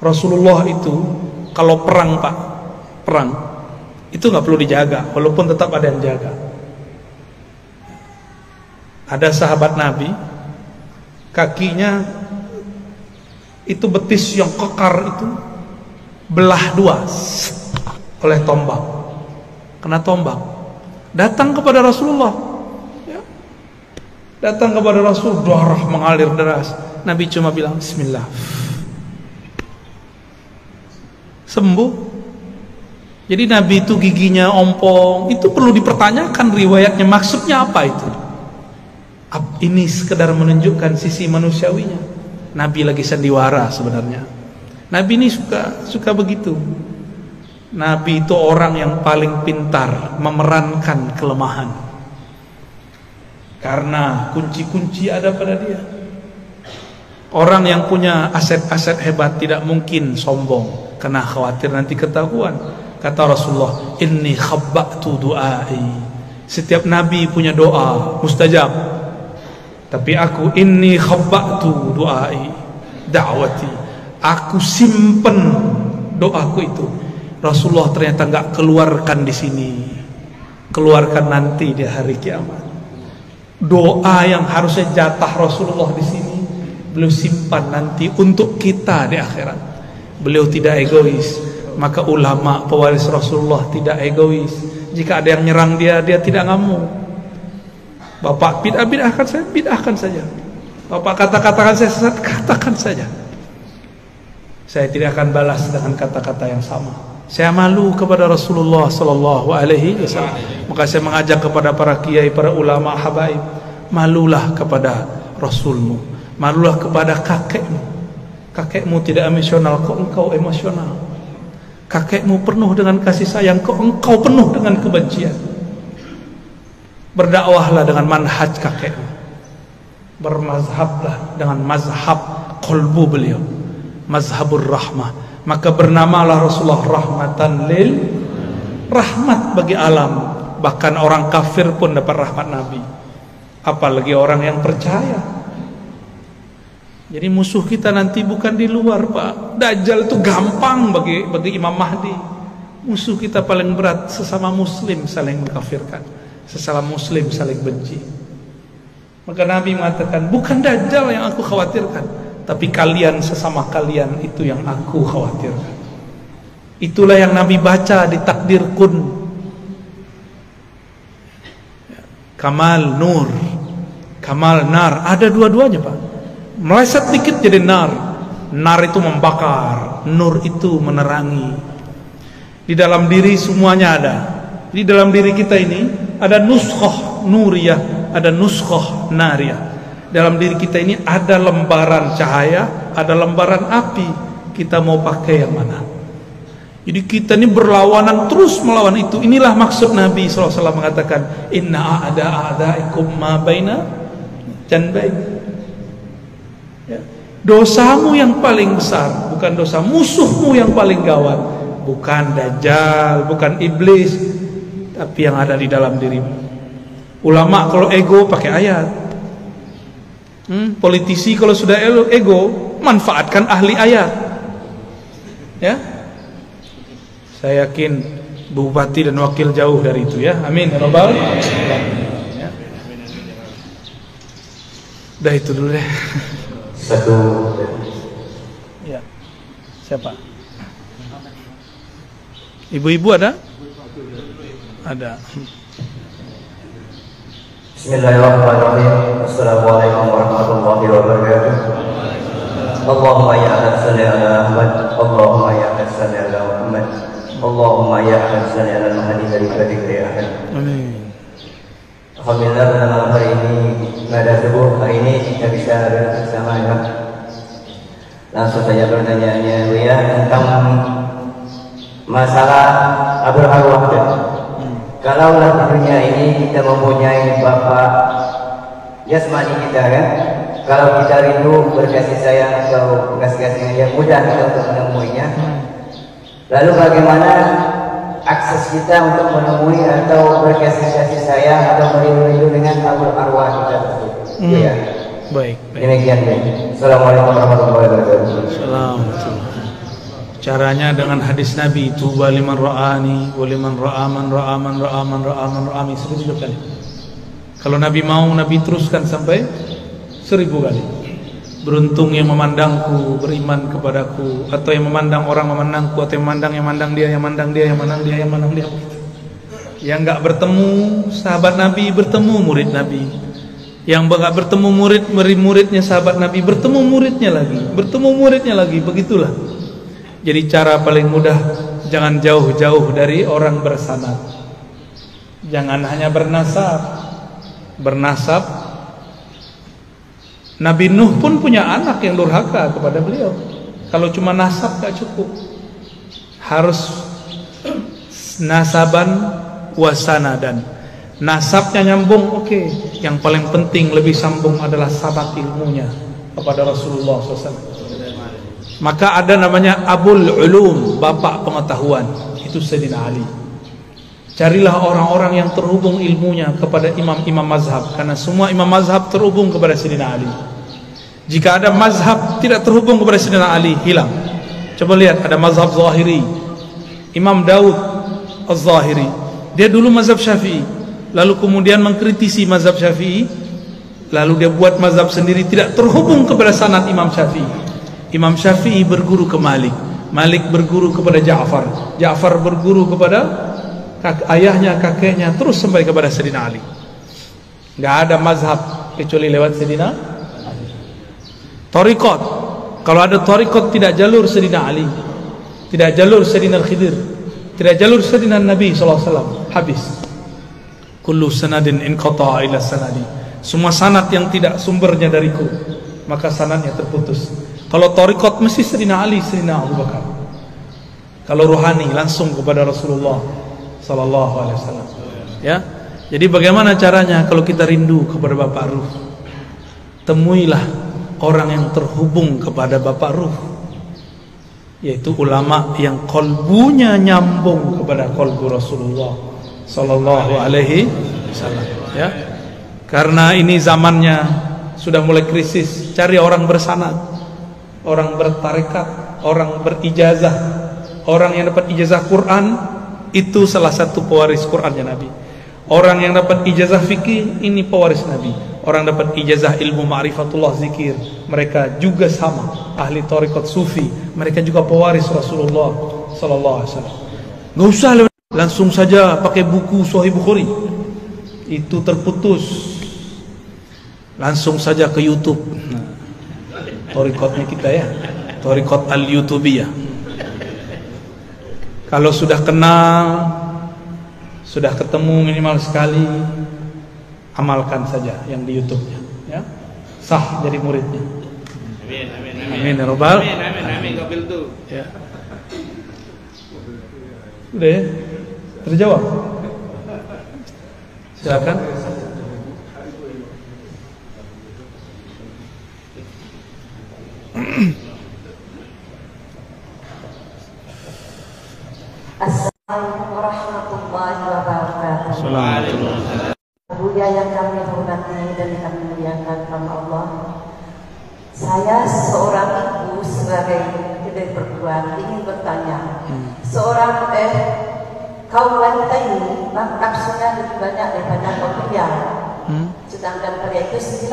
Rasulullah itu kalau perang Pak, perang itu nggak perlu dijaga, walaupun tetap ada yang jaga. Ada sahabat Nabi, kakinya itu betis yang kekar itu belah dua oleh tombak, kena tombak. Datang kepada Rasulullah, ya. Datang kepada Rasul, darah mengalir deras. Nabi cuma bilang Bismillah, sembuh. Jadi Nabi itu giginya ompong, itu perlu dipertanyakan riwayatnya, maksudnya apa itu? Ini sekedar menunjukkan sisi manusiawinya. Nabi lagi sandiwara sebenarnya. Nabi ini suka begitu. Nabi itu orang yang paling pintar memerankan kelemahan, karena kunci-kunci ada pada dia. Orang yang punya aset-aset hebat tidak mungkin sombong, karena khawatir nanti ketahuan. Kata Rasulullah, inni khabba'tu du'ai. Setiap nabi punya doa mustajab, tapi aku inni khabba'tu du'ai, da'wati, aku simpen doaku itu. Rasulullah ternyata nggak keluarkan di sini, keluarkan nanti di hari kiamat. Doa yang harusnya jatah Rasulullah di sini, beliau simpan nanti untuk kita di akhirat. Beliau tidak egois, maka ulama pewaris Rasulullah tidak egois. Jika ada yang nyerang dia tidak ngamuk. Bapak bid'ahkan saja. Bapak katakan saya sesat, katakan saja. Saya tidak akan balas dengan kata-kata yang sama. Saya malu kepada Rasulullah Sallallahu Alaihi Wasallam. Maka saya mengajak kepada para kiai, para ulama, habaib, malulah kepada Rasulmu, malulah kepada kakekmu. Kakekmu tidak emosional, kok engkau emosional. Kakekmu penuh dengan kasih sayang, kok engkau penuh dengan kebencian. Berdakwahlah dengan manhaj kakekmu, bermazhablah dengan mazhab qalbu beliau, mazhabur rahmah. Maka bernamalah Rasulullah rahmatan lil, rahmat bagi alam. Bahkan orang kafir pun dapat rahmat Nabi, apalagi orang yang percaya. Jadi musuh kita nanti bukan di luar Pak. Dajjal itu gampang bagi Imam Mahdi. Musuh kita paling berat sesama muslim saling mengkafirkan, sesama muslim saling benci. Maka Nabi mengatakan, bukan Dajjal yang aku khawatirkan, tapi kalian sesama kalian itu yang aku khawatirkan. Itulah yang Nabi baca di takdir kun. Kamal nur, kamal nar, ada dua-duanya Pak. Meleset dikit jadi nar. Nar itu membakar, nur itu menerangi. Di dalam diri semuanya ada. Di dalam diri kita ini ada nuskhah nuriyah, ada nuskhah nariyah. Dalam diri kita ini ada lembaran cahaya, ada lembaran api. Kita mau pakai yang mana? Jadi kita ini berlawanan, terus melawan itu. Inilah maksud Nabi SAW mengatakan, inna a'daikum ma baina janbain. Ya. Dosamu yang paling besar bukan dosa musuhmu yang paling gawat, bukan Dajjal, bukan iblis, tapi yang ada di dalam dirimu. Ulama kalau ego pakai ayat. Politisi kalau sudah ego manfaatkan ahli ayat. Ya. Saya yakin bupati dan wakil jauh dari itu ya. Amin ya rabbal alamin. Ya. Udah itu dulu deh. Satu. Ya. Siapa? Ibu-ibu ada? Ada. Bismillahirrahmanirrahim. Assalamualaikum warahmatullahi wabarakatuh. Allahumma ya ahad salli ala Muhammad. Allahumma ya ahad salli ala Muhammad. Allahumma ya ahad salli ala Muhammad dari dzikri ahad. Amin. Alhamdulillah pada malam hari ini, pada subuh hari ini kita bisa bersama ya. Langsung saja pertanyaannya ya tentang masalah abul arwah. Kalau di dunia ini kita mempunyai bapak jasmani kita kan, kalau kita rindu berkasih sayang atau kasih-kasih yang mudah kita untuk menemuinya. Lalu bagaimana akses kita untuk menemui atau berkasih sayang atau merindu dengan abul arwah kita tersebut? Ya. Baik. Demikian. Assalamualaikum warahmatullahi wabarakatuh. Assalamualaikum. Caranya dengan hadis Nabi, tuba liman ra'ani wa liman ra'a man ra'a man ra'a man ra'a man ra'ami 1000 kali. Kalau Nabi mau, Nabi teruskan sampai 1000 kali. Beruntung yang memandangku, beriman kepadaku, atau yang memandang orang memandangku, atau yang memandang dia, yang memandang dia, yang memandang dia, yang memandang dia. Yang enggak bertemu sahabat Nabi, bertemu murid Nabi. Yang enggak bertemu muridnya sahabat Nabi, bertemu muridnya lagi, begitulah. Jadi cara paling mudah, jangan jauh-jauh dari orang bersanad. Jangan hanya bernasab. Nabi Nuh pun punya anak yang durhaka kepada beliau. Kalau cuma nasab gak cukup, harus nasaban wasanadan. Nasabnya nyambung, oke. Yang paling penting lebih sambung adalah sahabat ilmunya kepada Rasulullah SAW. Maka ada namanya Abul Ulum, bapak pengetahuan, itu Sayyidina Ali. Carilah orang-orang yang terhubung ilmunya kepada imam-imam mazhab, karena semua imam mazhab terhubung kepada Sayyidina Ali. Jika ada mazhab tidak terhubung kepada Sayyidina Ali, hilang. Coba lihat, ada mazhab Zahiri, Imam Daud Az-Zahiri, dia dulu mazhab Syafi'i, lalu kemudian mengkritisi mazhab Syafi'i, lalu dia buat mazhab sendiri, tidak terhubung kepada sanad Imam Syafi'i. Imam Syafi'i berguru ke Malik, Malik berguru kepada Ja'far, Ja'far berguru kepada ayahnya, kakeknya, terus sampai kepada Sayyidina Ali. Enggak ada mazhab kecuali lewat Sayyidina Ali. Thariqat, kalau ada thariqat tidak jalur Sayyidina Ali, tidak jalur Sayyidina Al-Khidir, tidak jalur Sayyidina Nabi SAW, habis. Kullu sanadin inqata ila sanadi. Semua sanad yang tidak sumbernya dariku, maka sanadnya terputus. Kalau thariqat mesti Sayyidina Ali, Sayyidina Abu Bakar. Kalau rohani langsung kepada Rasulullah sallallahu alaihi wasallam. Ya. Jadi bagaimana caranya kalau kita rindu kepada Bapak Ruh? Temuilah orang yang terhubung kepada Bapak Ruh, yaitu ulama yang kolbunya nyambung kepada kolbu Rasulullah sallallahu alaihi wasallam. Ya. Karena ini zamannya sudah mulai krisis, cari orang bersanad, orang bertarekat, orang berijazah. Orang yang dapat ijazah Quran itu salah satu pewaris Qurannya Nabi. Orang yang dapat ijazah fikih ini pewaris Nabi. Orang dapat ijazah ilmu ma'rifatullah zikir, mereka juga sama ahli tarekat sufi, mereka juga pewaris Rasulullah sallallahu alaihi wasallam. Enggak usah langsung saja pakai buku Sahih Bukhari. Itu terputus. Langsung saja ke YouTube. Tarekatnya kita ya, tarekat al-YouTubiyah. Kalau sudah kenal, sudah ketemu minimal sekali, amalkan saja yang di YouTube-nya, ya. Sah jadi muridnya. Amin, amin, amin. Amin ya rabbal. Amin, amin, amin. Kabil tuh. Ya. Sudah ya? Terjawab. Silakan. Assalamualaikum warahmatullahi wabarakatuh. Assalamualaikum. Buya yang kami hormati dan kami muliakan nama Allah. Saya seorang ibu sebagai dari perempuan ingin bertanya, seorang kaum wanita ini nafsunya lebih banyak daripada kaum pria. Sedangkan pria itu 9,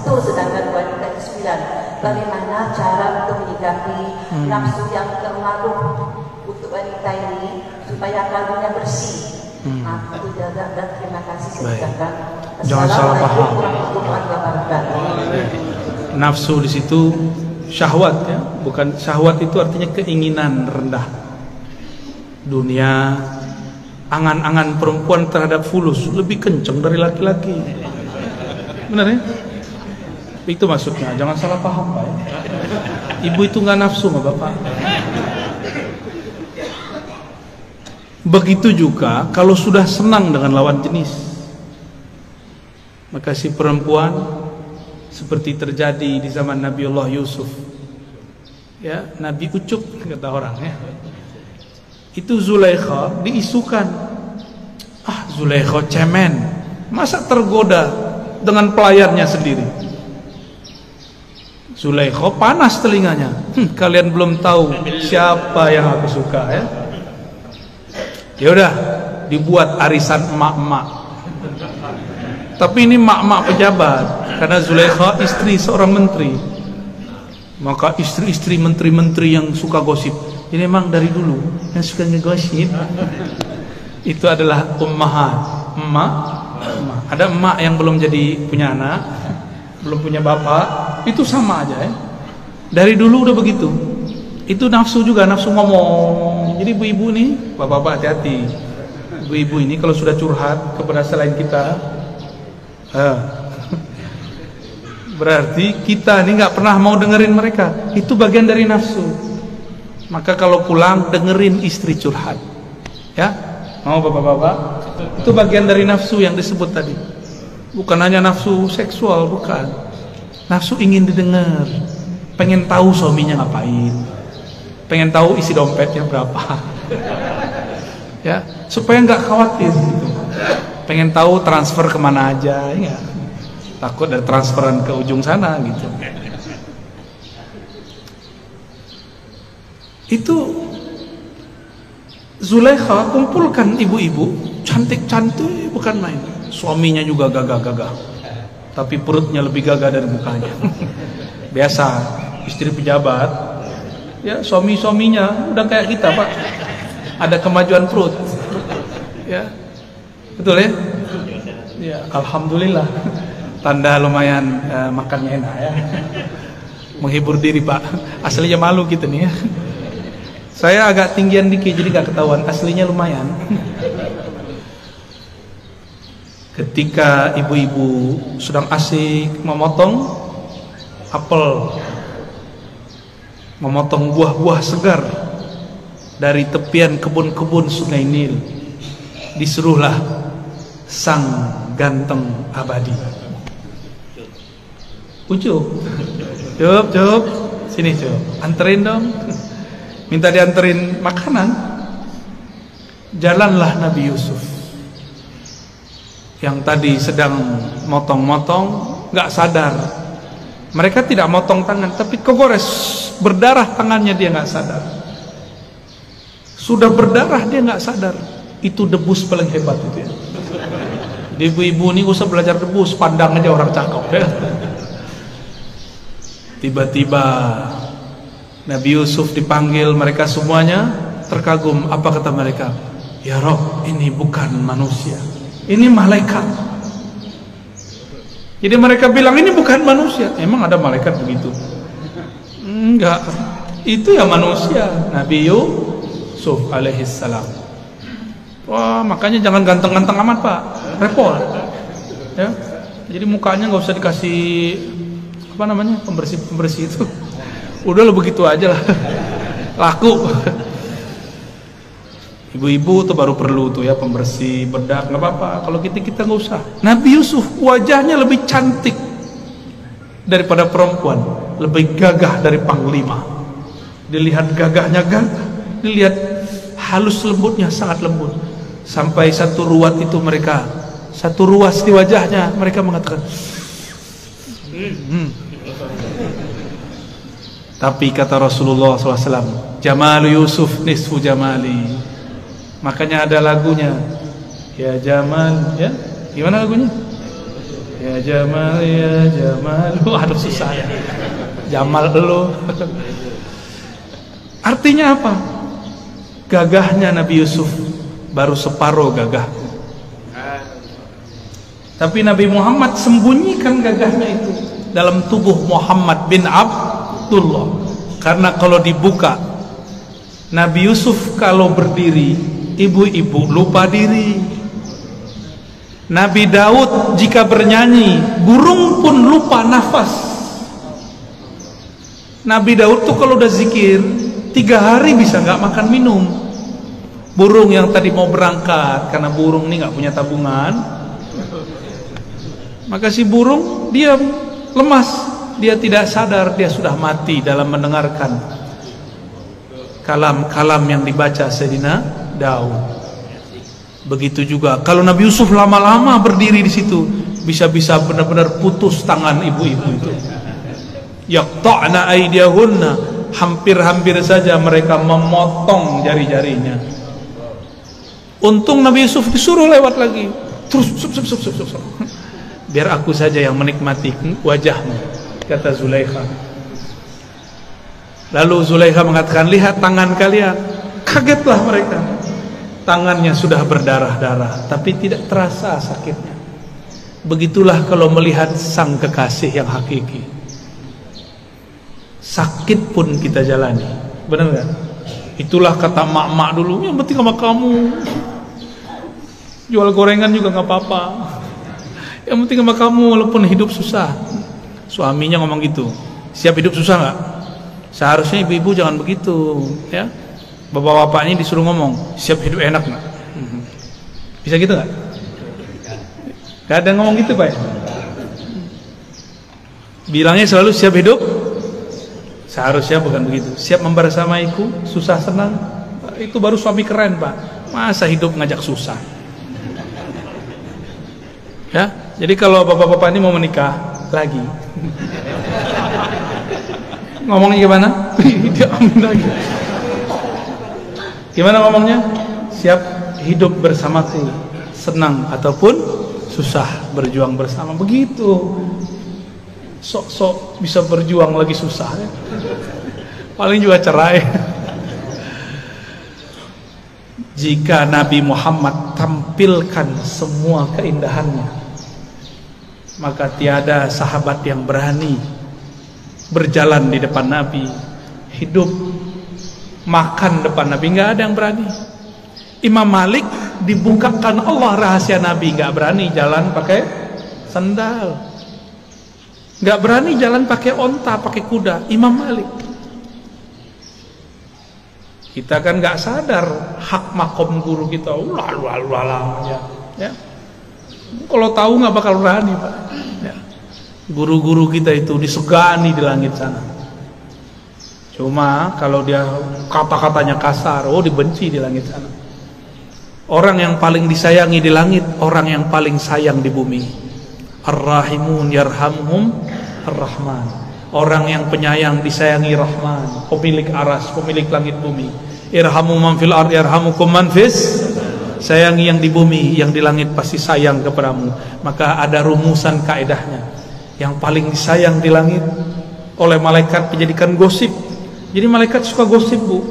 sedangkan wanita itu 9. Bagaimana cara untuk menyikapi nafsu yang terlalu untuk wanita ini supaya kalbunya bersih? Itu jaga dan terima kasih. Jangan salah paham. Warahmatullahi wabarakatuh. Nafsu di situ syahwat ya, bukan syahwat itu artinya keinginan rendah dunia. Angan-angan perempuan terhadap fulus lebih kencang dari laki-laki. Benar ya? Itu maksudnya, jangan salah paham Pak ya. Ibu itu nggak nafsu sama bapak. Begitu juga kalau sudah senang dengan lawan jenis, maka si perempuan seperti terjadi di zaman Nabiullah Yusuf ya, Nabi ucup kata orang ya. Itu Zulaikha diisukan, Zulaikha cemen, masa tergoda dengan pelayannya sendiri. Zulaikha panas telinganya, kalian belum tahu siapa yang aku suka ya. Ya udah, dibuat arisan emak-emak. Tapi ini emak-emak pejabat, karena Zulaikha istri seorang menteri. Maka istri-istri menteri-menteri yang suka gosip, ini memang dari dulu yang suka ngegosip itu adalah ummahat, emak. Ada emak yang belum jadi punya anak, belum punya bapak, itu sama aja ya. Dari dulu udah begitu. Itu nafsu juga, nafsu ngomong. Jadi ibu-ibu nih, bapak-bapak hati-hati. Ibu-ibu ini kalau sudah curhat kepada selain kita, berarti kita ini nggak pernah mau dengerin mereka. Itu bagian dari nafsu. Maka kalau pulang dengerin istri curhat, ya, mau bapak-bapak. Itu bagian dari nafsu yang disebut tadi. Bukan hanya nafsu seksual, bukan. Nafsu ingin didengar, pengen tahu suaminya ngapain, pengen tahu isi dompetnya berapa, ya, supaya nggak khawatir. Gitu. Pengen tahu transfer kemana aja, ya. Takut ada transferan ke ujung sana gitu. Itu Zulaikha kumpulkan ibu-ibu cantik-cantik bukan main. Suaminya juga gagah-gagah, tapi perutnya lebih gagah dari mukanya. Biasa istri pejabat, ya suami-suaminya udah kayak kita Pak, ada kemajuan perut, ya betul ya. Ya alhamdulillah, tanda lumayan makannya enak ya. Menghibur diri Pak, aslinya malu gitu nih ya. Saya agak tinggian dikit jadi gak ketahuan, aslinya lumayan. Ketika ibu-ibu sedang asik memotong apel, memotong buah-buah segar dari tepian kebun-kebun Sungai Nil, disuruhlah sang ganteng abadi. Ucup, cup, sini cup, anterin dong. Minta dianterin makanan. Jalanlah Nabi Yusuf yang tadi sedang motong-motong, gak sadar. Mereka tidak motong tangan, tapi kegores, berdarah tangannya, dia gak sadar. Sudah berdarah dia gak sadar. Itu debus paling hebat itu ya. Ibu-ibu ini usah belajar debus, pandang aja orang cakep ya. Tiba-tiba Nabi Yusuf dipanggil, mereka semuanya terkagum. Apa kata mereka? Ya Rob, ini bukan manusia, ini malaikat. Jadi mereka bilang ini bukan manusia. Emang ada malaikat begitu? Enggak, itu ya manusia, Nabi Yusuf alaihissalam. Wah, makanya jangan ganteng-ganteng amat Pak, repot ya. Jadi mukanya nggak usah dikasih apa namanya, pembersih itu. Udah lo begitu aja lah, laku. Ibu-ibu tuh baru perlu tuh ya pembersih, bedak, nggak apa-apa. Kalau kita nggak usah. Nabi Yusuf wajahnya lebih cantik daripada perempuan, lebih gagah dari panglima. Dilihat gagahnya gagah, dilihat halus lembutnya sangat lembut. Sampai satu ruas di wajahnya mereka mengatakan, Tapi kata Rasulullah SAW, Jamal Yusuf nisfu jamali. Makanya ada lagunya, ya Jamal, ya gimana lagunya? Ya Jamal, ya Jamal. Aduh susah ya. Jamal lo. Artinya apa? Gagahnya Nabi Yusuf baru separuh gagah. Tapi Nabi Muhammad sembunyikan gagahnya itu dalam tubuh Muhammad bin Abdullah. Karena kalau dibuka, Nabi Yusuf kalau berdiri, ibu-ibu lupa diri. Nabi Daud jika bernyanyi, burung pun lupa nafas. Nabi Daud tuh kalau udah zikir 3 hari bisa nggak makan minum. Burung yang tadi mau berangkat, karena burung ini nggak punya tabungan, maka si burung dia lemas, dia tidak sadar dia sudah mati dalam mendengarkan kalam-kalam yang dibaca Sayyidina Daud. Begitu juga kalau Nabi Yusuf lama-lama berdiri di situ, bisa-bisa benar-benar putus tangan ibu-ibu itu. Yaqta'na aydiyahunna, hampir-hampir saja mereka memotong jari-jarinya. Untung Nabi Yusuf disuruh lewat lagi. Terus sup. Biar aku saja yang menikmati wajahmu, kata Zulaikha. Lalu Zulaikha mengatakan, lihat tangan kalian. Kagetlah mereka. Tangannya sudah berdarah-darah, tapi tidak terasa sakitnya. Begitulah kalau melihat sang kekasih yang hakiki. Sakit pun kita jalani, benar nggak? Itulah kata mak-mak dulu, yang penting sama kamu. Jual gorengan juga nggak apa-apa. Yang penting sama kamu walaupun hidup susah. Suaminya ngomong gitu. Siap hidup susah nggak? Seharusnya ibu-ibu jangan begitu, ya. Bapak-bapaknya disuruh ngomong, siap hidup enak nggak? Bisa gitu nggak? Gak ada ngomong gitu Pak ya? Bilangnya selalu siap hidup. Seharusnya bukan begitu. Siap membersamaiku, susah senang. Itu baru suami keren Pak. Masa hidup ngajak susah? Ya, jadi kalau bapak-bapak ini mau menikah lagi, ngomongnya gimana? Dia amin lagi. Gimana ngomongnya? Siap hidup bersamaku, senang ataupun susah, berjuang bersama. Begitu. Sok-sok bisa berjuang lagi susah ya. Paling juga cerai. Jika Nabi Muhammad tampilkan semua keindahannya, maka tiada sahabat yang berani berjalan di depan Nabi, hidup makan depan Nabi, nggak ada yang berani. Imam Malik dibukakan Allah rahasia Nabi, nggak berani jalan pakai sandal, nggak berani jalan pakai onta, pakai kuda. Imam Malik. Kita kan nggak sadar hak makom guru kita, ya. Kalau tahu nggak bakal berani Pak. Ya. Guru-guru kita itu disegani di langit sana. Cuma kalau dia kata-katanya kasar, dibenci di langit sana. Orang yang paling disayangi di langit, orang yang paling sayang di bumi. Ar-Rahimun yarhamhum Ar-Rahman. Orang yang penyayang disayangi Rahman, pemilik aras, pemilik langit bumi. Irhamu man fil ard yarhamukum man fis. Sayangi yang di bumi, yang di langit pasti sayang kepadamu. Maka ada rumusan kaedahnya. Yang paling disayang di langit oleh malaikat dijadikan gosip. Jadi malaikat suka gosip Bu.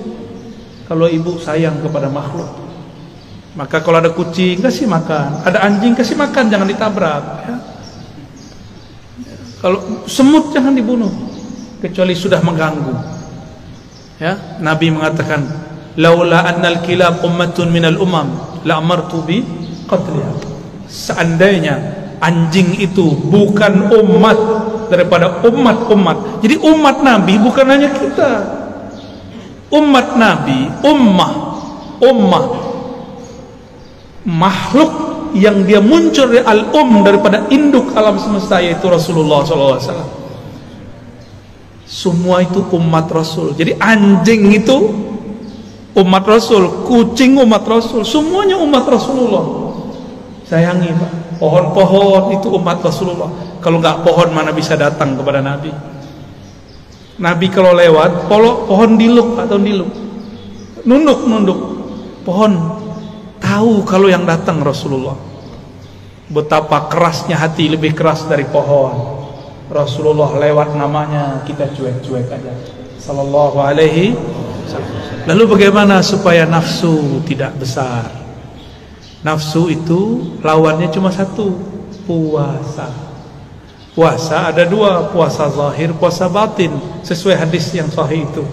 Kalau ibu sayang kepada makhluk, maka kalau ada kucing kasih makan, ada anjing kasih makan, jangan ditabrak ya. Kalau semut jangan dibunuh kecuali sudah mengganggu ya. Nabi mengatakan, laula annal kilab ummatun minal umam la amartu bi qatliha. Seandainya anjing itu bukan umat daripada umat-umat. Jadi umat Nabi bukan hanya kita. Umat Nabi, ummah makhluk yang dia muncul dari daripada induk alam semesta, yaitu Rasulullah SAW. Semua itu umat Rasul. Jadi anjing itu umat Rasul, kucing umat Rasul, semuanya umat Rasulullah. Sayangi Pak. Pohon-pohon itu umat Rasulullah. Kalau nggak pohon mana bisa datang kepada Nabi? Nabi kalau lewat, pohon diluk atau diluk, nunduk pohon, tahu kalau yang datang Rasulullah. Betapa kerasnya hati, lebih keras dari pohon. Rasulullah lewat namanya, kita cuek-cuek aja. Sallallahu alaihi wasallam. Lalu bagaimana supaya nafsu tidak besar? Nafsu itu lawannya cuma satu, puasa. Puasa ada dua, puasa zahir, puasa batin. Sesuai hadis yang sahih itu,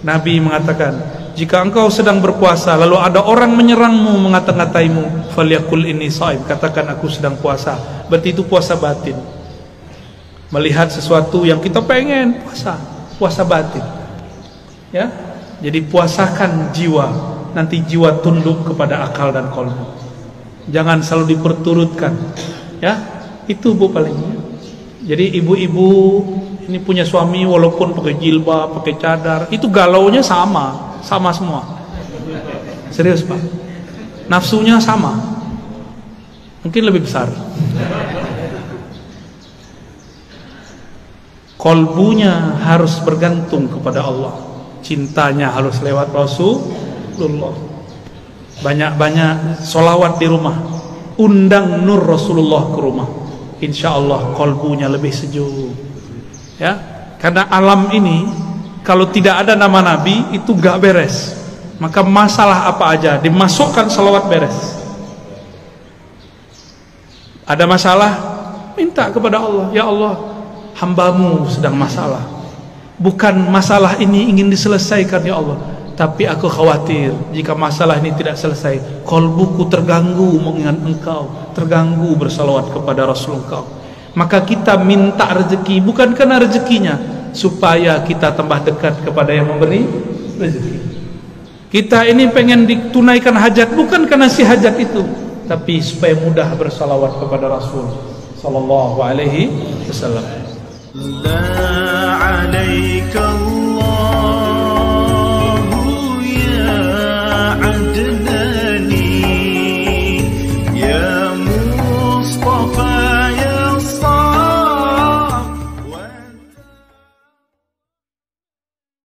Nabi mengatakan, jika engkau sedang berpuasa lalu ada orang menyerangmu, mengata-ngataimu, falyakul inni shaim, katakan aku sedang puasa. Berarti itu puasa batin. Melihat sesuatu yang kita pengen, puasa batin. Ya, jadi puasakan jiwa, nanti jiwa tunduk kepada akal dan qalbu. Jangan selalu diperturutkan. Ya, itu Bu paling. Jadi ibu-ibu ini punya suami walaupun pakai jilbab, pakai cadar, itu galaunya sama semua. Serius Pak, nafsunya sama, mungkin lebih besar. Kolbunya harus bergantung kepada Allah, cintanya harus lewat Rasulullah. Banyak-banyak sholawat di rumah, undang nur Rasulullah ke rumah, insya Allah kolbunya lebih sejuk. Ya, karena alam ini kalau tidak ada nama Nabi itu gak beres. Maka masalah apa aja dimasukkan sholawat beres. Ada masalah, minta kepada Allah, ya Allah, hambamu sedang masalah. Bukan masalah ini ingin diselesaikan ya Allah, tapi aku khawatir jika masalah ini tidak selesai, kolbuku terganggu mengingat engkau, terganggu bersalawat kepada Rasul engkau. Maka kita minta rezeki bukan karena rezekinya, supaya kita tambah dekat kepada yang memberi rezeki. Kita ini pengen ditunaikan hajat bukan karena si hajat itu, tapi supaya mudah bersalawat kepada Rasul sallallahu alaihi wasallam.